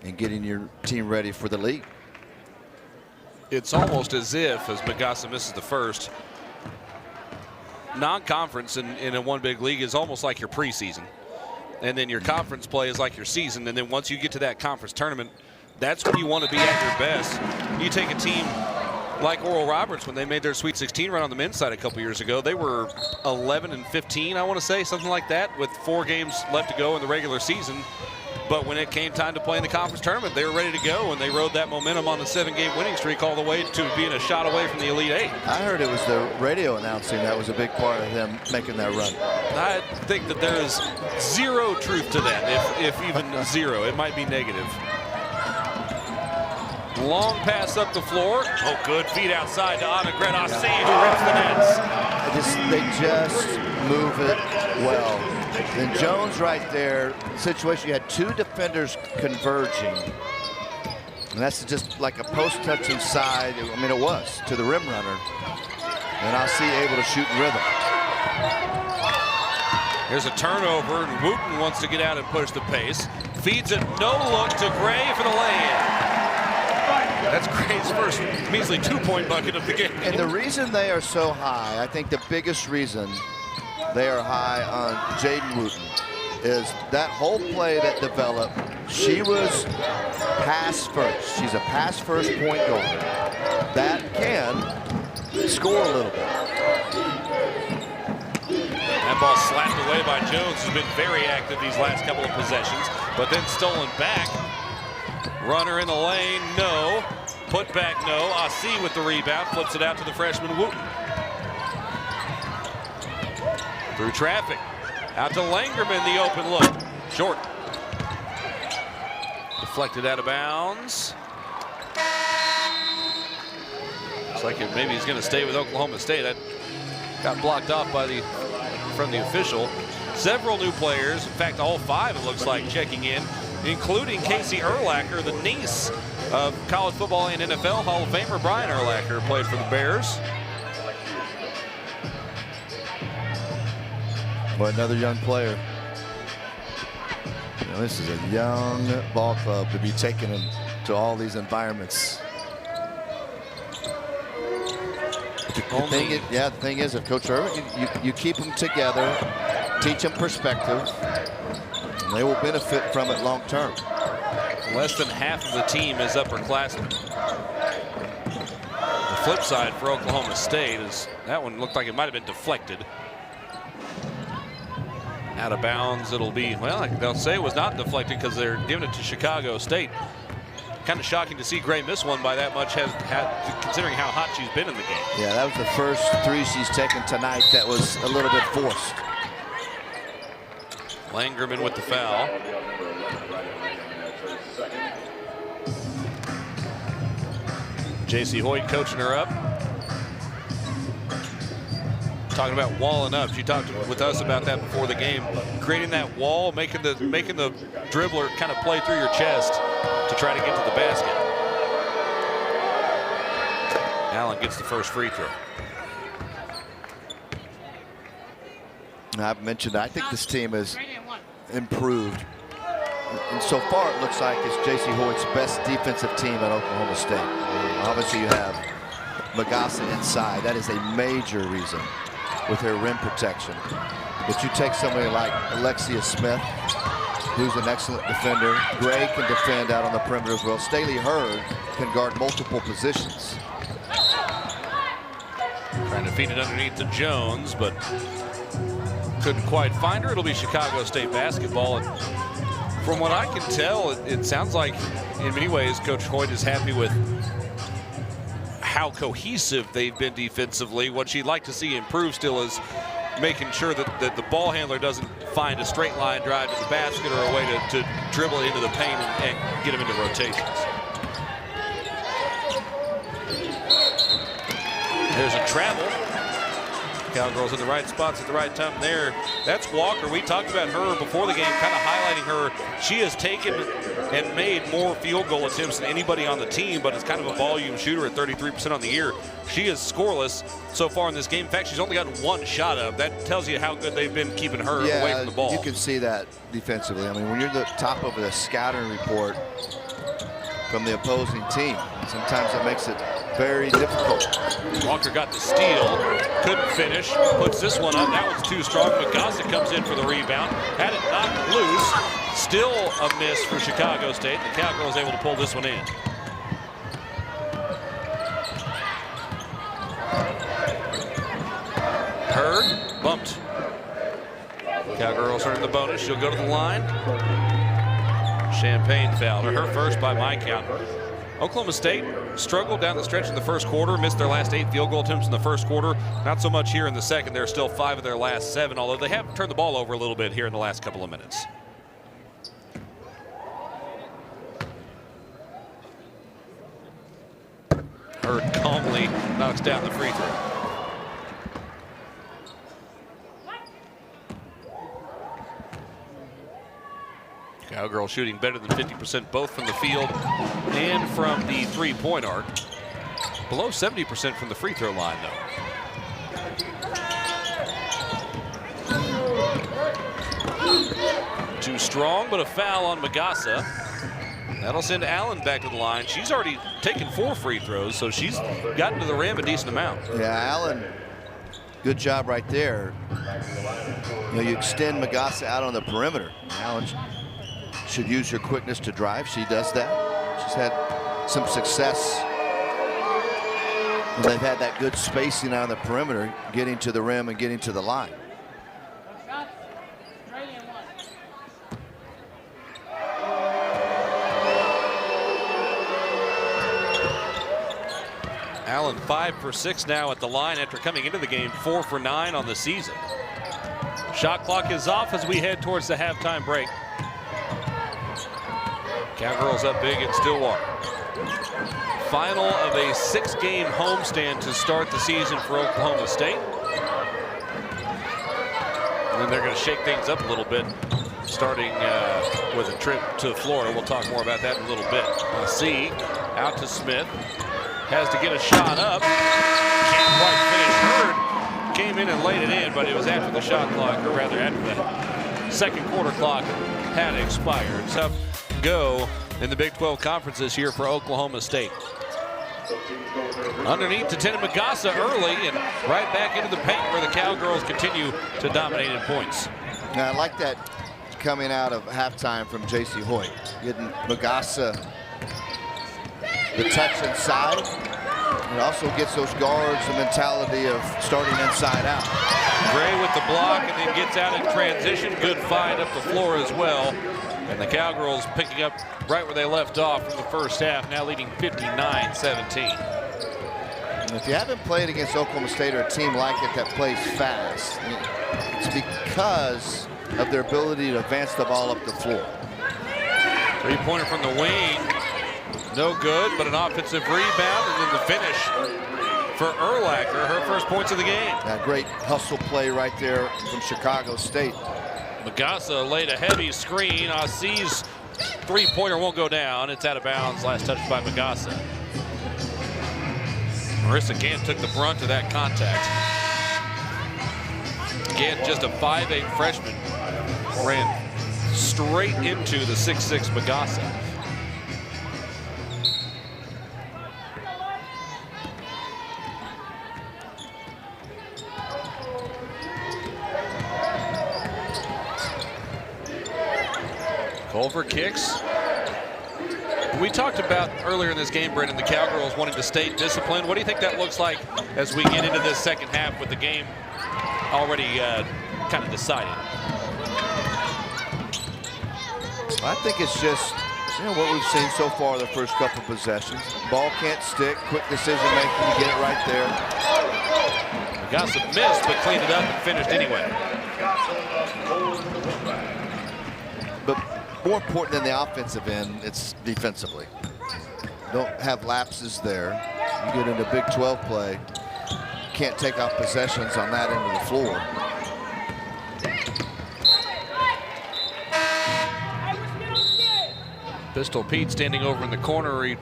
and getting your team ready for the league. It's almost as if, as Magassa misses the first, non-conference in a one big league is almost like your preseason. And then your conference play is like your season. And then once you get to that conference tournament, that's when you want to be at your best. You take a team like Oral Roberts when they made their Sweet 16 run on the men's side a couple years ago. They were 11-15, I want to say, something like that, with 4 games left to go in the regular season. But when it came time to play in the conference tournament, they were ready to go, and they rode that momentum on the 7-game winning streak all the way to being a shot away from the Elite Eight. I heard it was the radio announcing that was a big part of them making that run. I think that there is zero truth to that, if even zero. It might be negative. Long pass up the floor. Oh, good feet outside to Annegret Assi, who rips the nets. They just move it well. And Jones right there, situation, you had 2 defenders converging. And that's just like a post touch inside. I mean, it was to the rim runner. And Assi able to shoot in rhythm. Here's a turnover, and Wooten wants to get out and push the pace. Feeds it, no look to Gray for the lay-in. That's Gray's first measly 2-point bucket of the game. And the reason they are so high, I think the biggest reason they are high on Jaden Wooten is that whole play that developed. She was pass first. She's a pass first point guard that can score a little bit. That ball slapped away by Jones, who's been very active these last couple of possessions, but then stolen back. Runner in the lane, no. Put back, no. Assi with the rebound, flips it out to the freshman Wooten. Through traffic, out to Langerman, the open look. Short. Deflected out of bounds. Looks like maybe he's going to stay with Oklahoma State. That got blocked off from the official. Several new players, in fact, all 5 it looks like, checking in, including Casey Urlacher, the niece of college football and NFL Hall of Famer Brian Urlacher, played for the Bears. Well, another young player. You know, this is a young ball club to be taken into all these environments. The thing is, if Coach Irvin, you keep them together, teach them perspective, and they will benefit from it long term. Less than half of the team is upperclassmen. The flip side for Oklahoma State is that one looked like it might have been deflected. Out of bounds, it'll be, well, they'll say it was not deflected because they're giving it to Chicago State. Kind of shocking to see Gray miss one by that much, considering how hot she's been in the game. Yeah, that was the first 3 she's taken tonight that was a little bit forced. Langerman with the foul. J.C. Hoyt coaching her up. Talking about walling up. She talked with us about that before the game. Creating that wall, making the dribbler kind of play through your chest to try to get to the basket. Allen gets the first free throw. I've mentioned, I think this team has improved. And so far, it looks like it's J.C. Hoyt's best defensive team at Oklahoma State. Obviously, you have Magassa inside. That is a major reason with her rim protection. But you take somebody like Alexia Smith, who's an excellent defender. Gray can defend out on the perimeter as well. Staley Hurd can guard multiple positions. Trying to feed it underneath to Jones, but couldn't quite find her. It'll be Chicago State basketball. And from what I can tell, it sounds like in many ways Coach Hoyt is happy with how cohesive they've been defensively. What she'd like to see improve still is making sure that the ball handler doesn't find a straight line drive to the basket or a way to dribble it into the paint and get them into rotations. There's a travel. Cowgirls in the right spots at the right time there. That's Walker. We talked about her before the game, kind of highlighting her. She has taken and made more field goal attempts than anybody on the team, but it's kind of a volume shooter at 33% on the year. She is scoreless so far in this game. In fact, she's only gotten one shot up. That tells you how good they've been keeping her away from the ball. You can see that defensively. I mean, when you're the top of the scouting report from the opposing team, sometimes it makes it very difficult. Walker got the steal, couldn't finish, puts this one up. That one's too strong. Magassa comes in for the rebound, had it knocked loose. Still a miss for Chicago State. The Cowgirls able to pull this one in. Hurd bumped. Cowgirls earn the bonus. She'll go to the line. Champagne fouled her first by my count. Oklahoma State struggled down the stretch in the first quarter, missed their last 8 field goal attempts in the first quarter. Not so much here in the second. They're still 5 of their last 7, although they have turned the ball over a little bit here in the last couple of minutes. Hurd calmly knocks down the free throw. Cowgirls shooting better than 50% both from the field and from the three-point arc. Below 70% from the free throw line, though. Too strong, but a foul on Magassa. That'll send Allen back to the line. She's already taken 4 free throws, so she's gotten to the rim a decent amount. Yeah, Allen, good job right there. You know, you extend Magassa out on the perimeter. Allen should use her quickness to drive. She does that. She's had some success. They've had that good spacing on the perimeter, getting to the rim and getting to the line. Allen 5 for 6 now at the line after coming into the game 4 for 9 on the season. Shot clock is off as we head towards the halftime break. Cowgirls up big in Stillwater. Final of a 6-game homestand to start the season for Oklahoma State. And then they're going to shake things up a little bit, starting with a trip to Florida. We'll talk more about that in a little bit. C out to Smith. Has to get a shot up. Can't quite finish. Hurd came in and laid it in, but it was after the shot clock, or rather after the second quarter clock had expired. Tough go in the Big 12 Conference this year for Oklahoma State. Underneath to Tana Magassa early and right back into the paint where the Cowgirls continue to dominate in points. Now, I like that coming out of halftime from J.C. Hoyt. Getting Magassa the touch inside. It also gets those guards the mentality of starting inside out. Gray with the block and then gets out in transition. Good find up the floor as well. And the Cowgirls picking up right where they left off from the first half, now leading 59-17. If you haven't played against Oklahoma State or a team like it that plays fast, it's because of their ability to advance the ball up the floor. Three-pointer from the wing. No good, but an offensive rebound, and then the finish for Urlacher, her first points of the game. That great hustle play right there from Chicago State. Magassa laid a heavy screen. C's three-pointer won't go down. It's out of bounds. Last touch by Magassa. Marissa Gant took the brunt of that contact. Gant, just a 5'8" freshman, ran straight into the 6'6" Magassa. Culver kicks. We talked about earlier in this game, Brendan, the Cowgirls wanting to stay disciplined. What do you think that looks like as we get into this second half with the game already kind of decided? I think it's just, what we've seen so far the first couple possessions. Ball can't stick, quick decision making, you get it right there. Magassa missed, but cleaned it up and finished anyway. But more important than the offensive end, it's defensively. Don't have lapses there. You get into Big 12 play. can't take off possessions on that end of the floor. Pistol Pete standing over in the corner. He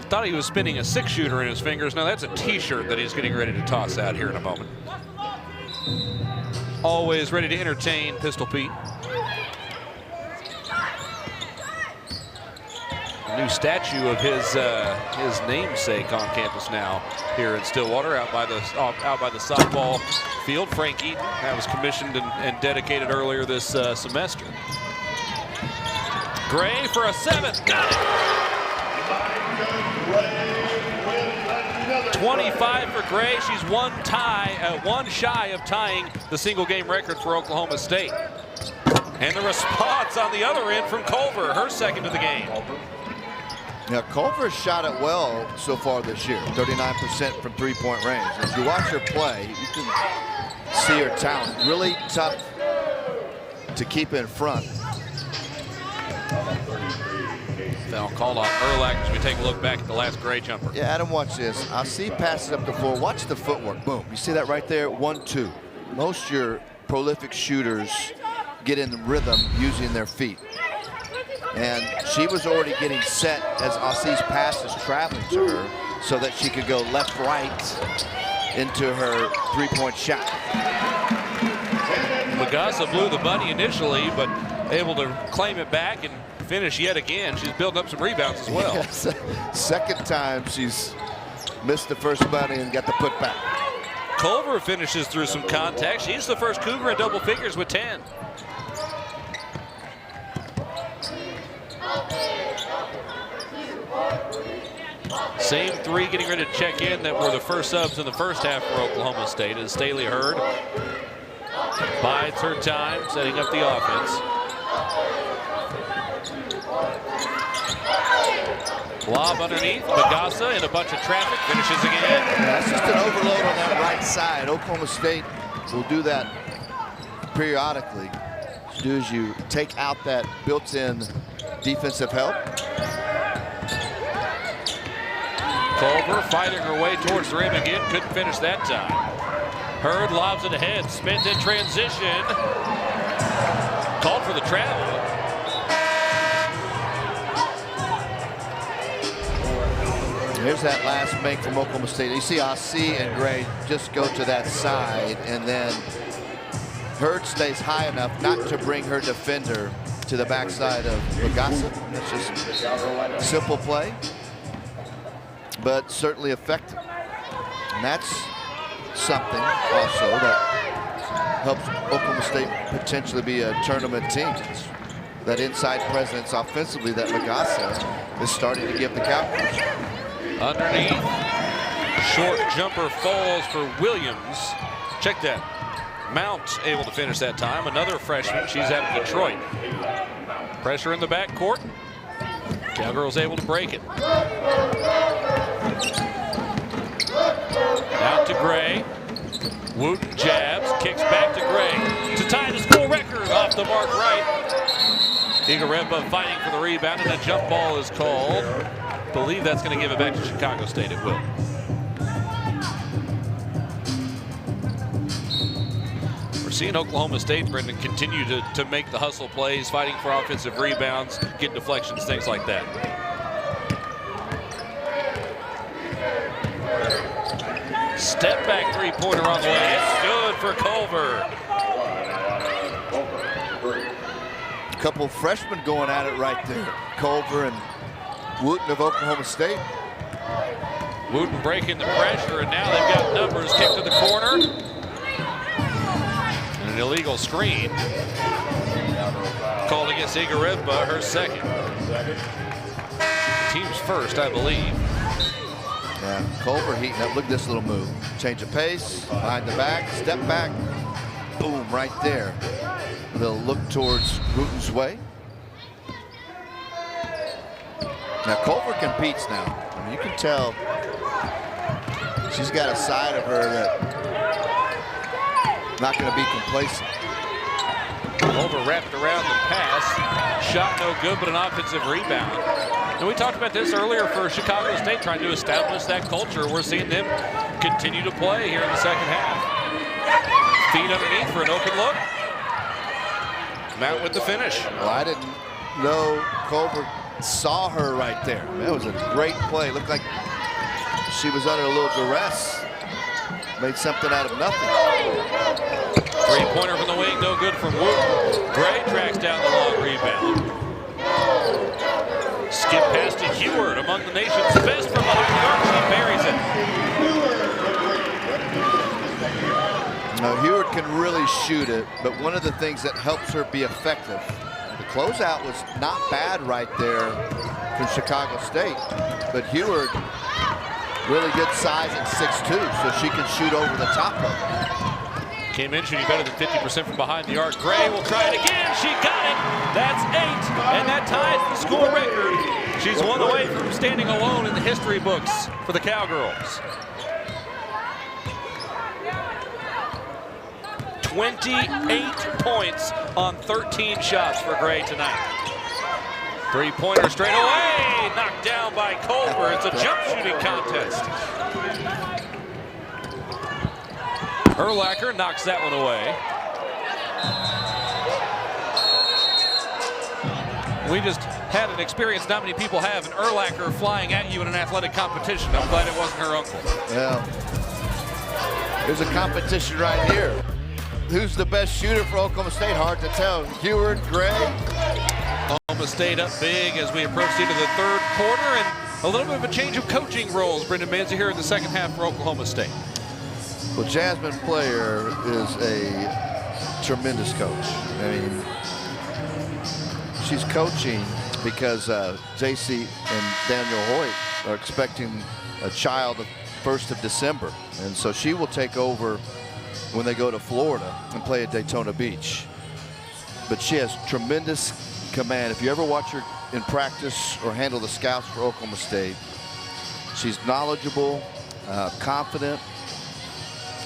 thought he was spinning a 6-shooter in his fingers. No, that's a T-shirt that he's getting ready to toss out here in a moment. Always ready to entertain Pistol Pete. A new statue of his namesake on campus now here in Stillwater, out by the softball field. Frank Eaton, that was commissioned and dedicated earlier this semester. Gray for a 7th. Got it. 25 for Gray. She's one shy of tying the single game record for Oklahoma State. And the response on the other end from Culver, her 2nd of the game. Now, Culver shot it well so far this year, 39% from 3-point range. As you watch her play, you can see her talent. Really tough to keep in front. Foul called on Erlach as we take a look back at the last Gray jumper. Yeah, Adam, watch this. I see passes up the floor. Watch the footwork. Boom. You see that right there? 1-2. Most of your prolific shooters get in rhythm using their feet. And she was already getting set as Aussie's pass is traveling to her so that she could go left-right into her 3-point shot. Magassa blew the bunny initially, but able to claim it back and finish yet again. She's building up some rebounds as well. Yes. Second time she's missed the first bunny and got the putback. Culver finishes through some contact. She's the first Cougar in double figures with 10. Same 3 getting ready to check in that were the first subs in the first half for Oklahoma State as Staley Hurd bides her time, setting up the offense. Lob underneath, Magassa in a bunch of traffic, finishes again. Yeah, that's just an overload on that right side. Oklahoma State will do that periodically. What you do is you take out that built-in defensive help. Culver fighting her way towards the rim again, couldn't finish that time. Hurd lobs it ahead, spins in transition. Called for the travel. Here's that last make from Oklahoma State. You see Aussie and Gray just go to that side, and then Hurd stays high enough not to bring her defender to the backside of Magassa. That's just simple play, but certainly effective. And that's something also that helps Oklahoma State potentially be a tournament team. It's that inside presence offensively that Magassa is starting to give the Cowboys. Underneath, short jumper falls for Williams. Check that. Mount able to finish that time. Another freshman. She's out of Detroit. Pressure in the backcourt. Cowgirls able to break it. Out to Gray. Wooten jabs, kicks back to Gray to tie the school record off the mark right. Igareva fighting for the rebound, and a jump ball is called. Believe that's going to give it back to Chicago State. It will. We're seeing Oklahoma State, Brendan, continue to make the hustle plays, fighting for offensive rebounds, get deflections, things like that. Step back 3-pointer on the way. It's good for Culver. A couple freshmen going at it right there. Culver and Wooten of Oklahoma State. Wooten breaking the pressure, and now they've got numbers. Kick to the corner. And an illegal screen. Called against Igareva, her 2nd. Team's first, I believe. Yeah, Culver heating up. Look at this little move. Change of pace, behind the back, step back. Boom, right there. A little look towards Wooten's way. Now Culver competes now. I mean, you can tell she's got a side of her that not going to be complacent. Culver wrapped around the pass. Shot no good, but an offensive rebound. And we talked about this earlier for Chicago State, trying to establish that culture. We're seeing them continue to play here in the second half. Feet underneath for an open look. Mount with the finish. Well, I didn't know Colbert saw her right there. That was a great play. Looked like she was under a little duress. Made something out of nothing. Three-pointer from the wing, no good from Wood. Gray tracks down the long rebound. Skip pass to Heward, among the nation's best from behind the arc. She buries it. Now, Heward can really shoot it, but one of the things that helps her be effective, the closeout was not bad right there from Chicago State, but Heward, really good size at 6'2", so she can shoot over the top of it. Came in shooting better than 50% from behind the arc. Gray will try it again. She got it. That's 8, and that ties the school record. She's one away from standing alone in the history books for the Cowgirls. 28 points on 13 shots for Gray tonight. Three-pointer straight away, knocked down by Culver. It's a jump shooting contest. Urlacher knocks that one away. We just had an experience not many people have, an Urlacher flying at you in an athletic competition. I'm glad it wasn't her uncle. Well, there's a competition right here. Who's the best shooter for Oklahoma State? Hard to tell. Heward, Gray. Oklahoma State up big as we approach the end of the third quarter, and a little bit of a change of coaching roles. Brendan Manzi here in the second half for Oklahoma State. Well, Jasmine Player is a tremendous coach. I mean, she's coaching because JC and Daniel Hoyt are expecting a child the 1st of December. And so she will take over when they go to Florida and play at Daytona Beach. But she has tremendous command. If you ever watch her in practice or handle the scouts for Oklahoma State, she's knowledgeable, confident,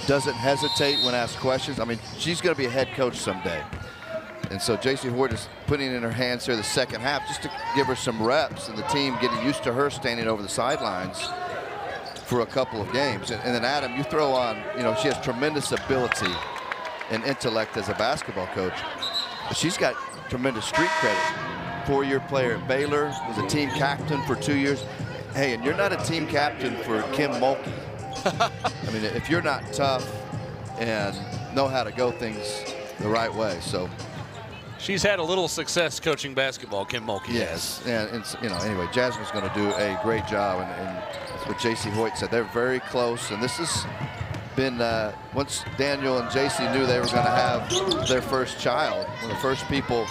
doesn't hesitate when asked questions. I mean, she's going to be a head coach someday. And so J.C. Hoyt is putting it in her hands here the second half just to give her some reps, and the team getting used to her standing over the sidelines for a couple of games. And then, Adam, you throw on, you know, she has tremendous ability and intellect as a basketball coach. But she's got tremendous street credit. 4-year player at Baylor, was a team captain for 2 years. Hey, and you're not a team captain for Kim Mulkey. I mean, if you're not tough and know how to go things the right way. So she's had a little success coaching basketball, Kim Mulkey. Yes, and you know, anyway, Jasmine's going to do a great job, and that's what J.C. Hoyt said. They're very close, and this has been once Daniel and J.C. knew they were going to have their first child, one of the first people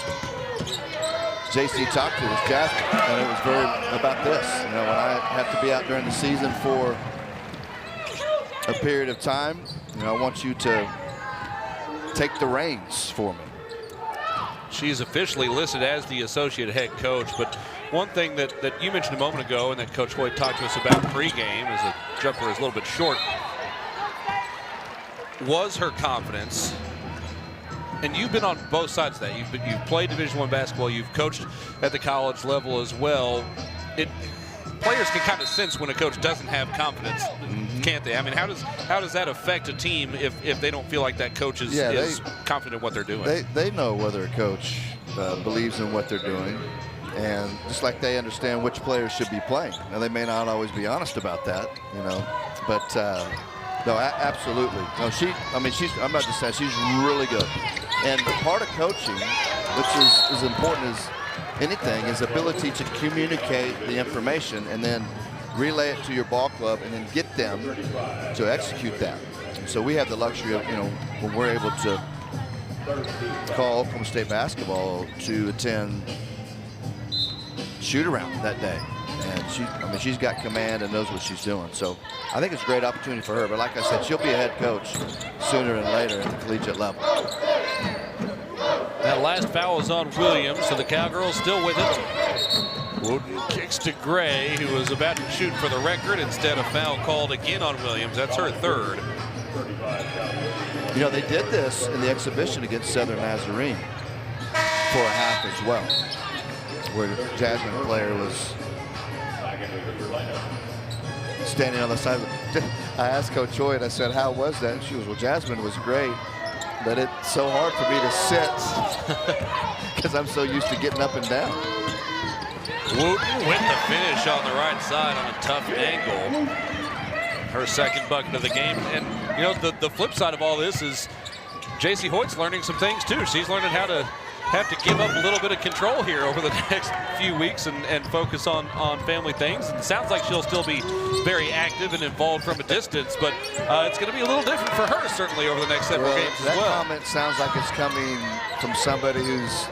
J.C. talked to was Jasmine, and it was very about this. You know, when I have to be out during the season for a period of time, you know, I want you to take the reins for me. She's officially listed as the associate head coach, but one thing that you mentioned a moment ago and that Coach Hoyt talked to us about pregame, as the jumper is a little bit short, was her confidence. And you've been on both sides of that. You've played Division I basketball, you've coached at the college level as well. Players can kind of sense when a coach doesn't have confidence, can't they? I mean, how does that affect a team if they don't feel like that coach is confident in what they're doing? They know whether a coach believes in what they're doing, and just like they understand which players should be playing. Now, they may not always be honest about that, you know, but no, absolutely. No, I'm about to say she's really good, and part of coaching, which is as important as anything, is ability to communicate the information and then relay it to your ball club and then get them to execute that. And so we have the luxury of, you know, when we're able to call Oklahoma State basketball to attend shoot around that day. And she's got command and knows what she's doing. So I think it's a great opportunity for her. But like I said, she'll be a head coach sooner than later at the collegiate level. That last foul is on Williams, so the Cowgirls still with it. Wooden kicks to Gray, who was about to shoot for the record. Instead, a foul called again on Williams. That's her third. You know, they did this in the exhibition against Southern Nazarene for a half as well, where Jasmine Player was Standing on the side. I asked Coach Hoyt, I said, how was that? And she was, well, Jasmine was great, but it's so hard for me to sit because I'm so used to getting up and down. Wooten with the finish on the right side on a tough angle. Her second bucket of the game. And, you know, the flip side of all this is J.C. Hoyt's learning some things, too. She's learning how to have to give up a little bit of control here over the next few weeks and focus on family things. And it sounds like she'll still be very active and involved from a distance, but it's going to be a little different for her, certainly, over the next several games as well. That comment sounds like it's coming from somebody who's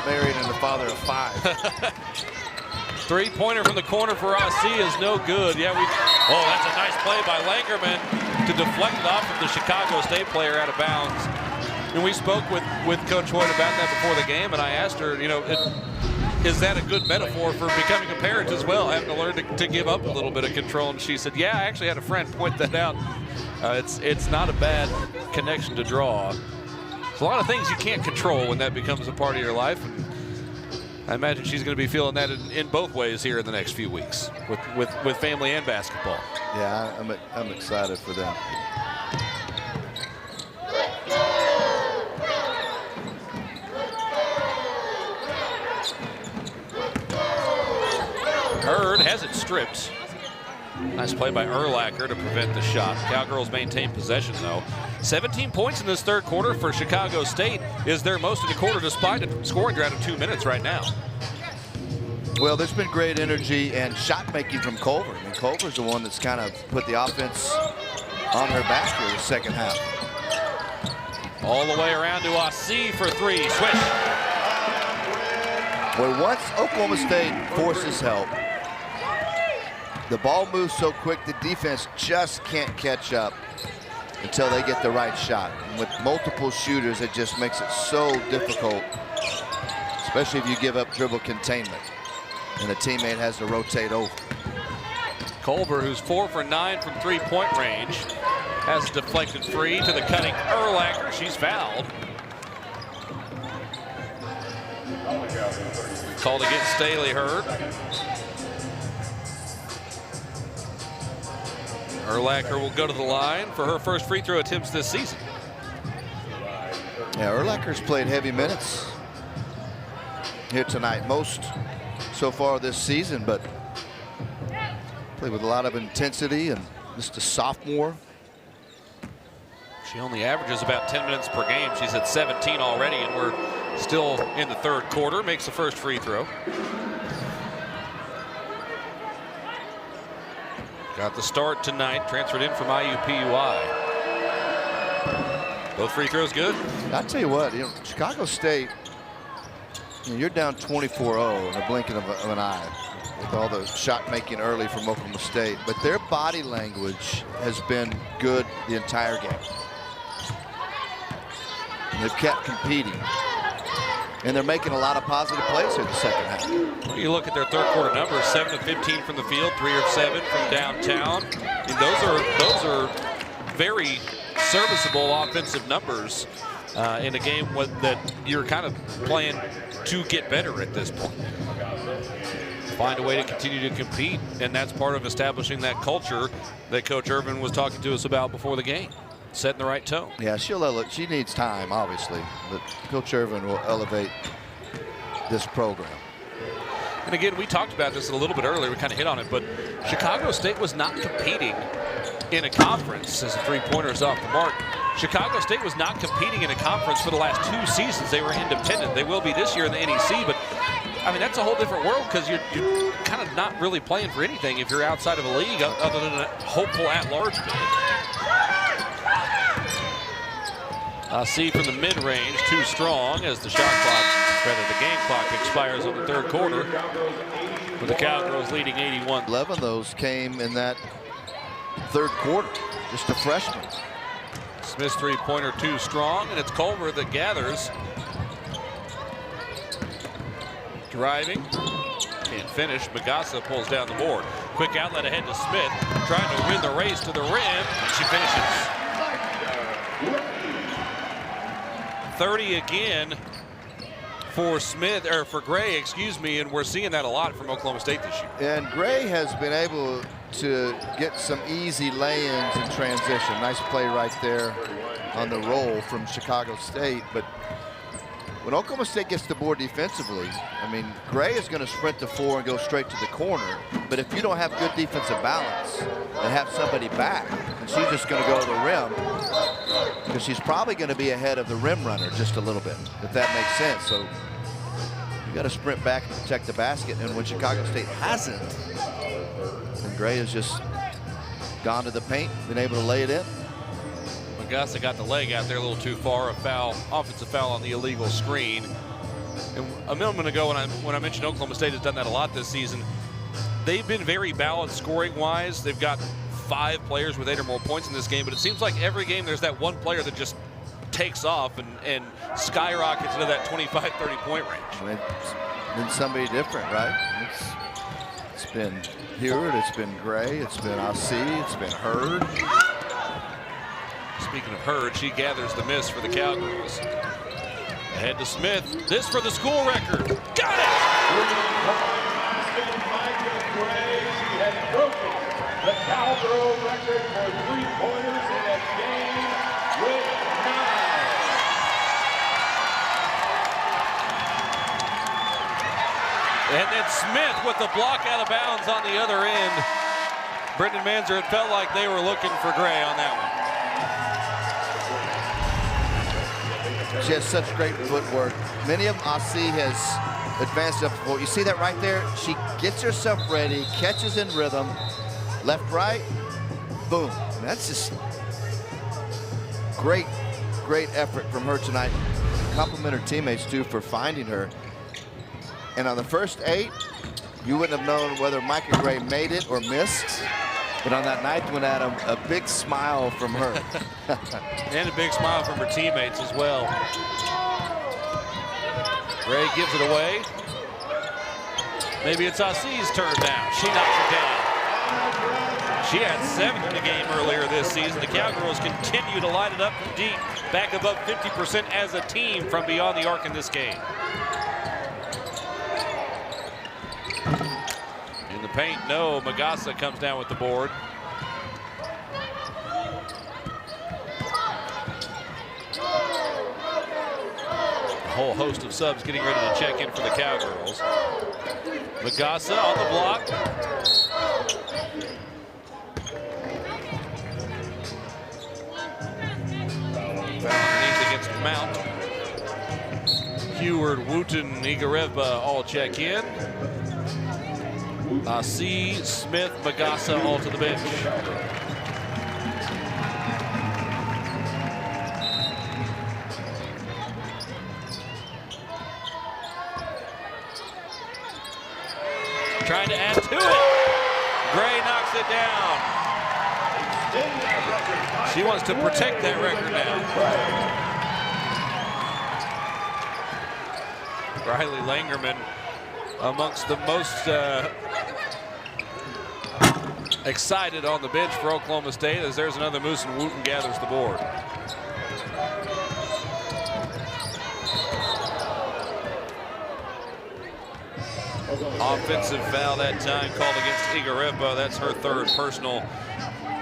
married and the father of 5. Three-pointer from the corner for Aussie is no good. Yeah, oh, that's a nice play by Langerman to deflect it off of the Chicago State player out of bounds. And we spoke with Coach Hoyt about that before the game, and I asked her, you know, is that a good metaphor for becoming a parent as well, having to learn to give up a little bit of control? And she said, yeah, I actually had a friend point that out. It's not a bad connection to draw. There's a lot of things you can't control when that becomes a part of your life. And I imagine she's going to be feeling that in both ways here in the next few weeks with family and basketball. Yeah, I'm excited for them. Hurd has it stripped. Nice play by Urlacher to prevent the shot. Cowgirls maintain possession, though. 17 points in this third quarter for Chicago State is their most in the quarter despite a scoring drought of 2 minutes right now. Well, there's been great energy and shot making from Culver. I mean, Culver's the one that's kind of put the offense on her back here the second half. All the way around to Aussie for 3. Swish. Well, once Oklahoma State forces help, the ball moves so quick, the defense just can't catch up until they get the right shot. And with multiple shooters, it just makes it so difficult, especially if you give up dribble containment and a teammate has to rotate over. Culver, who's 4 for 9 from three-point range, has deflected free to the cutting Urlacher. She's fouled. Called against Staley Hurd. Urlacher will go to the line for her first free throw attempts this season. Yeah, Urlacher's played heavy minutes here tonight. Most so far this season, but played with a lot of intensity and just a sophomore. She only averages about 10 minutes per game. She's at 17 already, and we're still in the third quarter. Makes the first free throw. Got the start tonight, transferred in from IUPUI. Both free throws good. I'll tell you what, Chicago State, you're down 24-0 in a blinking of an eye with all the shot making early from Oklahoma State, but their body language has been good the entire game. And they've kept competing. And they're making a lot of positive plays here the second half. Well, you look at their third quarter numbers: 7 of 15 from the field, 3 of 7 from downtown. I mean, those are very serviceable offensive numbers in a game that you're kind of playing to get better at this point. Find a way to continue to compete, and that's part of establishing that culture that Coach Irvin was talking to us about before the game. Setting the right tone. Yeah, she needs time, obviously, but Coach Irvin will elevate this program. And again, we talked about this a little bit earlier. We kind of hit on it, but Chicago State was not competing in a conference as the three-pointer is off the mark. Chicago State was not competing in a conference for the last 2 seasons. They were independent. They will be this year in the NEC, but I mean, that's a whole different world because you're kind of not really playing for anything if you're outside of a league other than a hopeful at-large bid. See from the mid-range, too strong as the shot clock, rather the game clock expires on the third quarter. With the Cowgirls leading 81. 11 of those came in that third quarter, just a freshman. Smith's three-pointer too strong, and it's Culver that gathers. Driving, can't finish. Magassa pulls down the board. Quick outlet ahead to Smith, trying to win the race to the rim, and she finishes. 30 again for Smith, or for Gray, excuse me, and we're seeing that a lot from Oklahoma State this year. And Gray has been able to get some easy lay-ins in transition. Nice play right there on the roll from Chicago State. But when Oklahoma State gets the board defensively, I mean, Gray is going to sprint to 4 and go straight to the corner. But if you don't have good defensive balance and have somebody back, and she's just going to go to the rim, because she's probably going to be ahead of the rim runner just a little bit, if that makes sense. So you got to sprint back and protect the basket. And when Chicago State hasn't, and Gray has just gone to the paint, been able to lay it in. Magassa got the leg out there a little too far. A foul, offensive foul on the illegal screen. And a moment ago when I mentioned Oklahoma State has done that a lot this season, they've been very balanced scoring-wise. They've got 5 players with 8 or more points in this game, but it seems like every game there's that one player that just takes off and skyrockets into that 25, 30-point range. It's been somebody different, right? It's been Heward, it's been Gray, it's been Asi, it's been Hurd. Speaking of Hurd, she gathers the miss for the Cowgirls. Ahead to Smith. This for the school record. Got it! She has broken the Cowgirl record for 3-pointers in a game with 9. And then Smith with the block out of bounds on the other end. Brendan Manzer, it felt like they were looking for Gray on that one. She has such great footwork. Many of them, Asi has advanced up before. You see that right there? She gets herself ready, catches in rhythm, left, right, boom. That's just great, great effort from her tonight. Compliment her teammates too for finding her. And on the first 8, you wouldn't have known whether Micah Gray made it or missed. But on that 9th one, Adam, a big smile from her. And a big smile from her teammates as well. Gray gives it away. Maybe it's Asi's turn now. She knocks it down. She had 7 in the game earlier this season. The Cowgirls continue to light it up from deep, back above 50% as a team from beyond the arc in this game. In the paint, no. Magassa comes down with the board. A whole host of subs getting ready to check in for the Cowgirls. Magassa on the block. Underneath against Mount. Heward, Wooten, Igareva all check in. Asi, Smith, Magassa all to the bench. Trying to add to it. Gray knocks it down. She wants to protect that record now. Riley Langerman amongst the most excited on the bench for Oklahoma State, as there's another Moose and Wooten gathers the board. Offensive foul that time called against Igareva. That's her 3rd personal.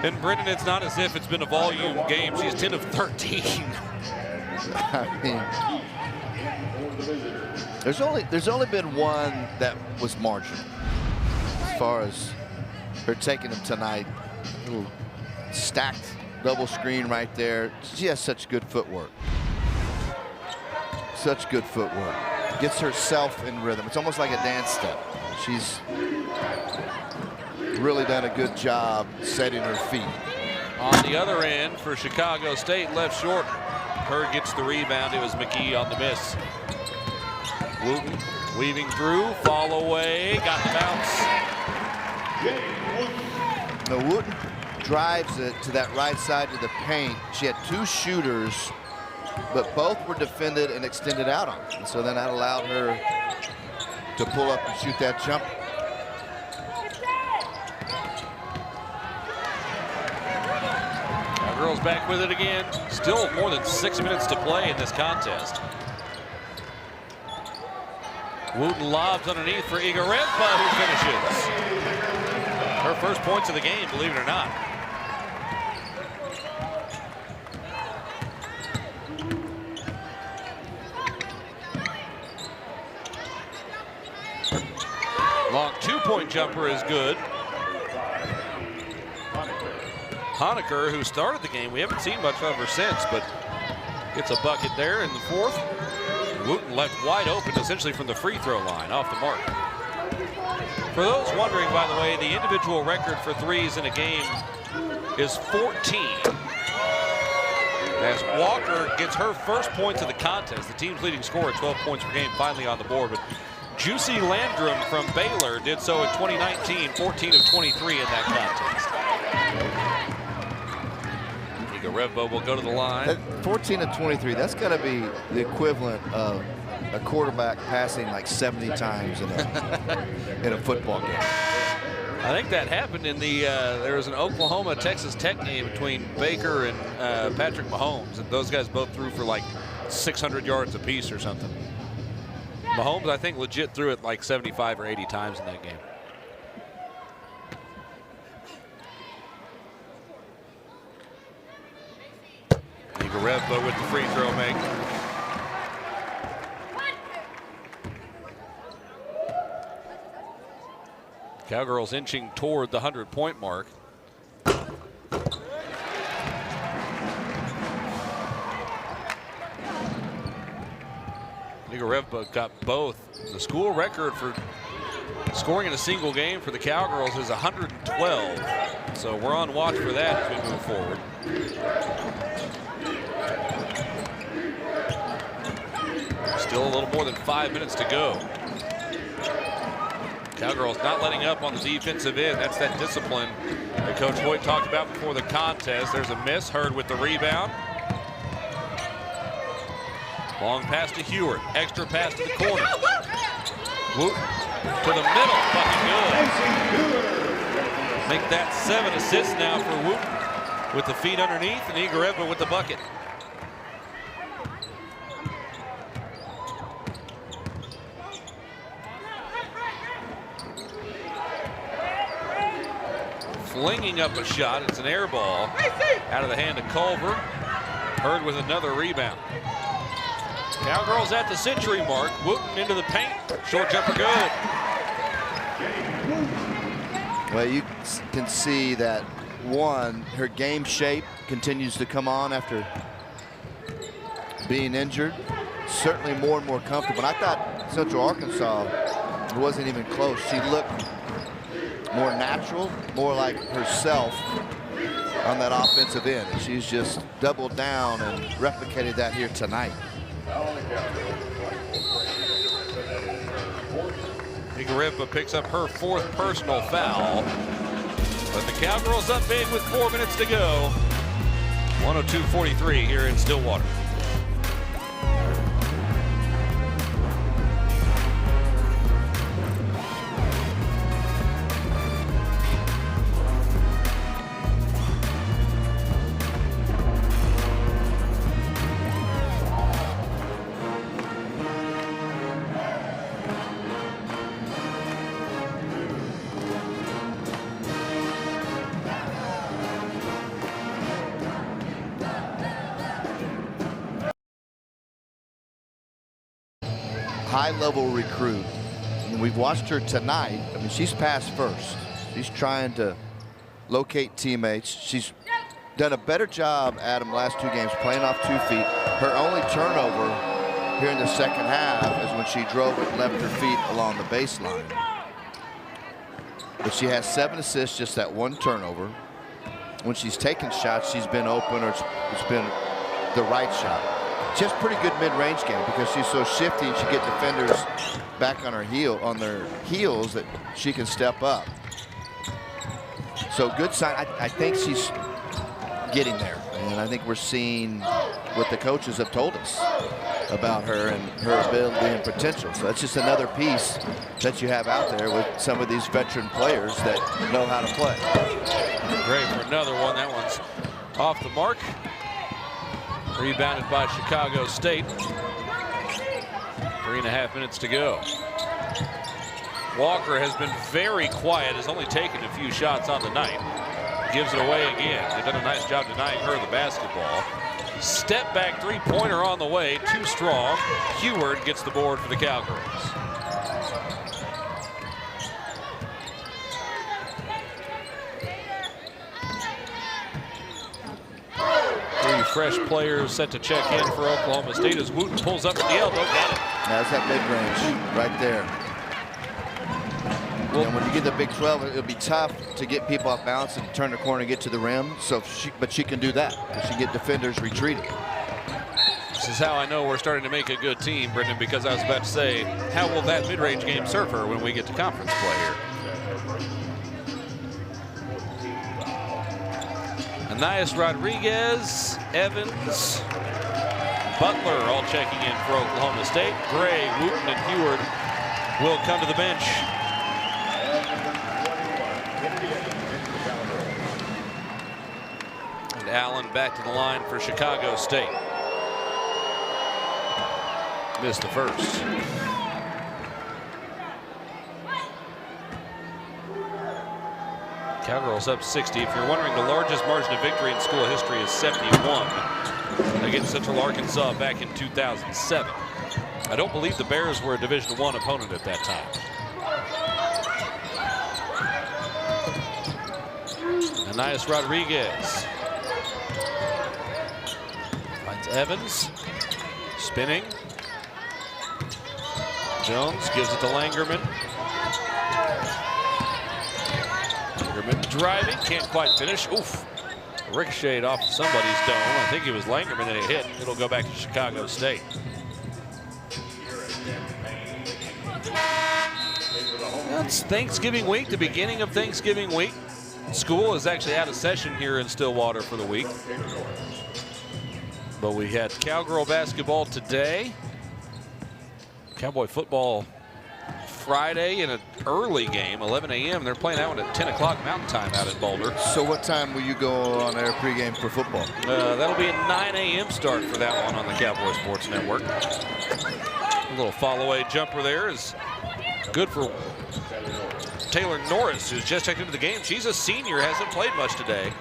And Brendan, it's not as if it's been a volume game. She's 10 of 13. I mean, there's only been one that was marginal as far as her taking them tonight. A little stacked double screen right there. She has such good footwork. Such good footwork. Gets herself in rhythm. It's almost like a dance step. She's really done a good job setting her feet. On the other end for Chicago State, left short. Hurd gets the rebound. It was McKee on the miss. Wooten weaving through, fall away, got the bounce. Now Wooten drives it to that right side of the paint. She had 2 shooters, but both were defended and extended out on. And so then that allowed her to pull up and shoot that jumper. Our girls back with it again. Still more than 6 minutes to play in this contest. Wooten lobs underneath for Igareva, who finishes. Her first points of the game, believe it or not. Long 2-point jumper is good. Honecker, who started the game, we haven't seen much of her since, but gets a bucket there in the fourth. Wooten left wide open, essentially from the free throw line, off the mark. For those wondering, by the way, the individual record for threes in a game is 14. As Walker gets her first points of the contest, the team's leading scorer at 12 points per game, finally on the board. But Juicy Landrum from Baylor did so in 2019, 14 of 23 in that contest. Igareva will go to the line. 14 of 23, that's got to be the equivalent of a quarterback passing like 70 times in a football game. I think that happened in the, there was an Oklahoma-Texas Tech game between Baker and Patrick Mahomes, and those guys both threw for like 600 yards apiece or something. Mahomes, I think, legit threw it like 75 or 80 times in that game. Igareva with the free throw make. Cowgirls inching toward the 100-point mark. Igareva got both. The school record for scoring in a single game for the Cowgirls is 112. So we're on watch for that as we move forward. Still a little more than 5 minutes to go. Cowgirls not letting up on the defensive end. That's that discipline that Coach Hoyt talked about before the contest. There's a miss. Hurd with the rebound. Long pass to Heward. Extra pass to the corner. Whoop. To the middle. Fucking good. Make that 7 assists now for Wooten with the feet underneath, and Igareva with the bucket. Flinging up a shot. It's an air ball out of the hand of Culver. Hurd with another rebound. Cowgirls at the century mark. Wooten into the paint. Short jumper good. Well, you can see that, one, her game shape continues to come on after being injured. Certainly more and more comfortable. And I thought Central Arkansas wasn't even close. She looked more natural, more like herself on that offensive end. And she's just doubled down and replicated that here tonight. Igareva picks up her 4th personal foul. But the Cowgirls up big with 4 minutes to go. 102-43 here in Stillwater. High-level recruit. And we've watched her tonight. I mean, she's passed first. She's trying to locate teammates. She's done a better job, Adam, last 2 games playing off 2 feet. Her only turnover here in the second half is when she drove it and left her feet along the baseline. But she has 7 assists, just that 1 turnover. When she's taken shots, she's been open, or it's been the right shot. Just pretty good mid-range game because she's so shifty and she gets defenders back on her their heels that she can step up. So good sign. I think she's getting there, and I think we're seeing what the coaches have told us about her and her ability and potential. So that's just another piece that you have out there with some of these veteran players that know how to play. Great for another one. That one's off the mark. Rebounded by Chicago State. 3.5 minutes to go. Walker has been very quiet, has only taken a few shots on the night. Gives it away again. They've done a nice job denying her the basketball. Step back three-pointer on the way, too strong. Heward gets the board for the Cowgirls. Three fresh players set to check in for Oklahoma State as Wooten pulls up at the elbow. Got it. That's that mid-range right there. Well, and when you get the Big 12, it'll be tough to get people off balance and turn the corner and get to the rim. So, but she can do that. She can get defenders retreating. This is how I know we're starting to make a good team, Brendan, because I was about to say, how will that mid-range game serve her when we get to conference play here? Anais Rodriguez, Evans, Butler all checking in for Oklahoma State. Gray, Wooten, and Heward will come to the bench. And Allen back to the line for Chicago State. Missed the first. Cowgirls up 60. If you're wondering, the largest margin of victory in school history is 71 against Central Arkansas back in 2007. I don't believe the Bears were a Division I opponent at that time. Anais Rodriguez finds Evans, spinning. Jones gives it to Langerman. Langerman driving, can't quite finish. Oof. Ricocheted off somebody's dome. I think it was Langerman that it hit. It'll go back to Chicago State. It's Thanksgiving week, the beginning of Thanksgiving week. School is actually out of session here in Stillwater for the week. But we had Cowgirl basketball today. Cowboy football Friday in an early game, 11 a.m. They're playing that one at 10 o'clock Mountain Time out in Boulder. So what time will you go on air pregame for football? That'll be a 9 a.m. start for that one on the Cowboy Sports Network. A little fall-away jumper there is good for Taylor Norris, who's just checked into the game. She's a senior, hasn't played much today.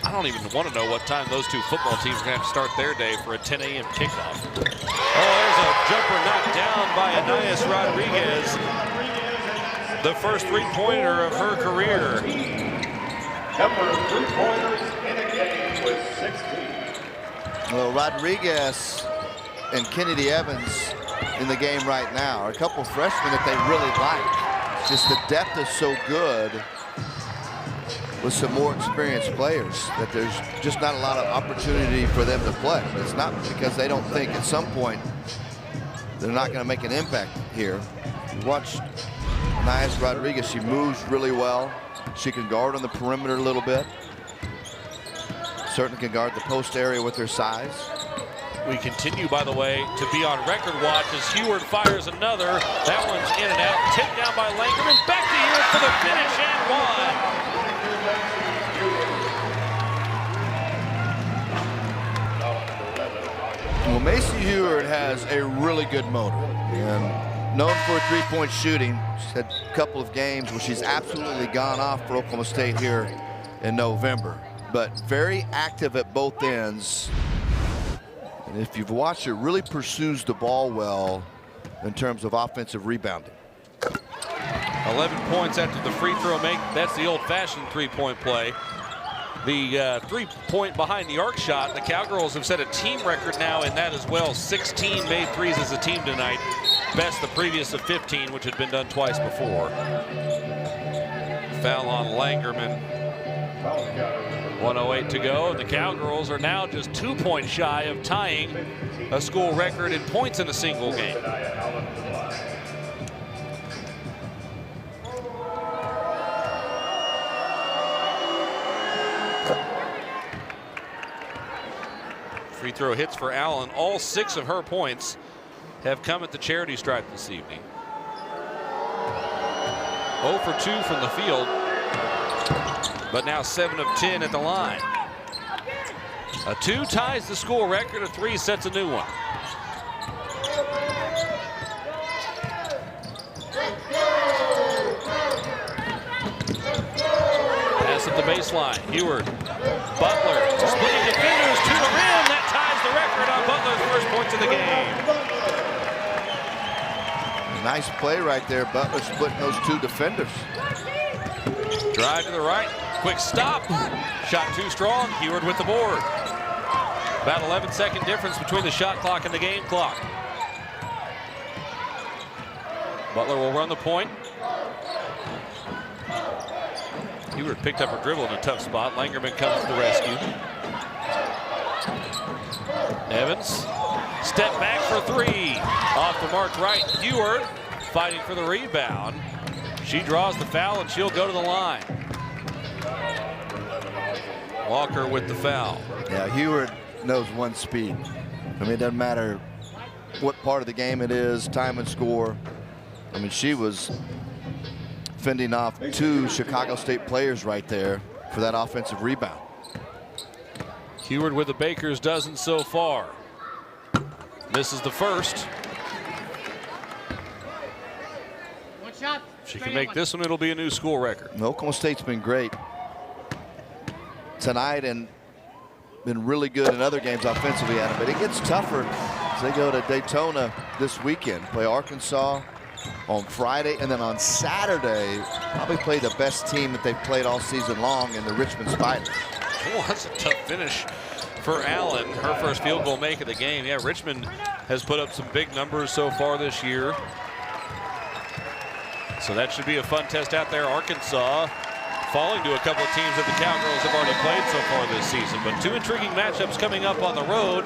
I don't even want to know what time those two football teams are going to have to start their day for a 10 a.m. kickoff. Oh, there's a jumper knocked down by Anais Rodriguez. The first three-pointer of her career. Number of three-pointers in a game with 16. Well, Rodriguez and Kennedy Evans in the game right now are a couple freshmen that they really like. Just the depth is so good with some more experienced players that there's just not a lot of opportunity for them to play. It's not because they don't think at some point they're not going to make an impact here. Watch Anais Rodriguez. She moves really well. She can guard on the perimeter a little bit. Certainly can guard the post area with her size. We continue, by the way, to be on record watch as Heward fires another. That one's in and out. Tipped down by Langerman. Back to Heward for the finish and one. Well, Macy Heward has a really good motor and known for three-point shooting. She's had a couple of games where she's absolutely gone off for Oklahoma State here in November, but very active at both ends. And if you've watched her, really pursues the ball well in terms of offensive rebounding. 11 points after the free throw make. That's the old-fashioned three-point play. The three-point behind the arc shot, the Cowgirls have set a team record now in that as well. 16 made threes as a team tonight. Best the previous of 15, which had been done twice before. Foul on Langerman. 1:08 to go. The Cowgirls are now just 2 points shy of tying a school record in points in a single game. Free throw hits for Allen. All 6 of her points have come at the charity stripe this evening. 0 for 2 from the field, but now 7 of 10 at the line. A 2 ties the school record. A 3 sets a new one. at the baseline. Heward, Butler, splitting defenders to the rim. That ties the record on Butler's first points of the game. Nice play right there. Butler splitting those two defenders. Drive to the right, quick stop. Shot too strong, Heward with the board. About 11-second difference between the shot clock and the game clock. Butler will run the point. Heward picked up her dribble in a tough spot. Langerman comes to the rescue. Evans, step back for three. Off the mark right, Heward fighting for the rebound. She draws the foul and she'll go to the line. Walker with the foul. Yeah, Heward knows one speed. I mean, it doesn't matter what part of the game it is, time and score. I mean, she was fending off two Chicago State players right there for that offensive rebound. Heward with the Baker's dozen so far. Misses the first. One shot. She can make this one, it'll be a new school record. Oklahoma State's been great tonight and been really good in other games offensively, Adam, but it gets tougher as they go to Daytona this weekend, play Arkansas on Friday, and then on Saturday probably play the best team that they've played all season long in the Richmond Spiders. Oh, that's a tough finish for Allen. Her first field goal make of the game. Yeah, Richmond has put up some big numbers so far this year. So that should be a fun test out there. Arkansas falling to a couple of teams that the Cowgirls have already played so far this season. But two intriguing matchups coming up on the road.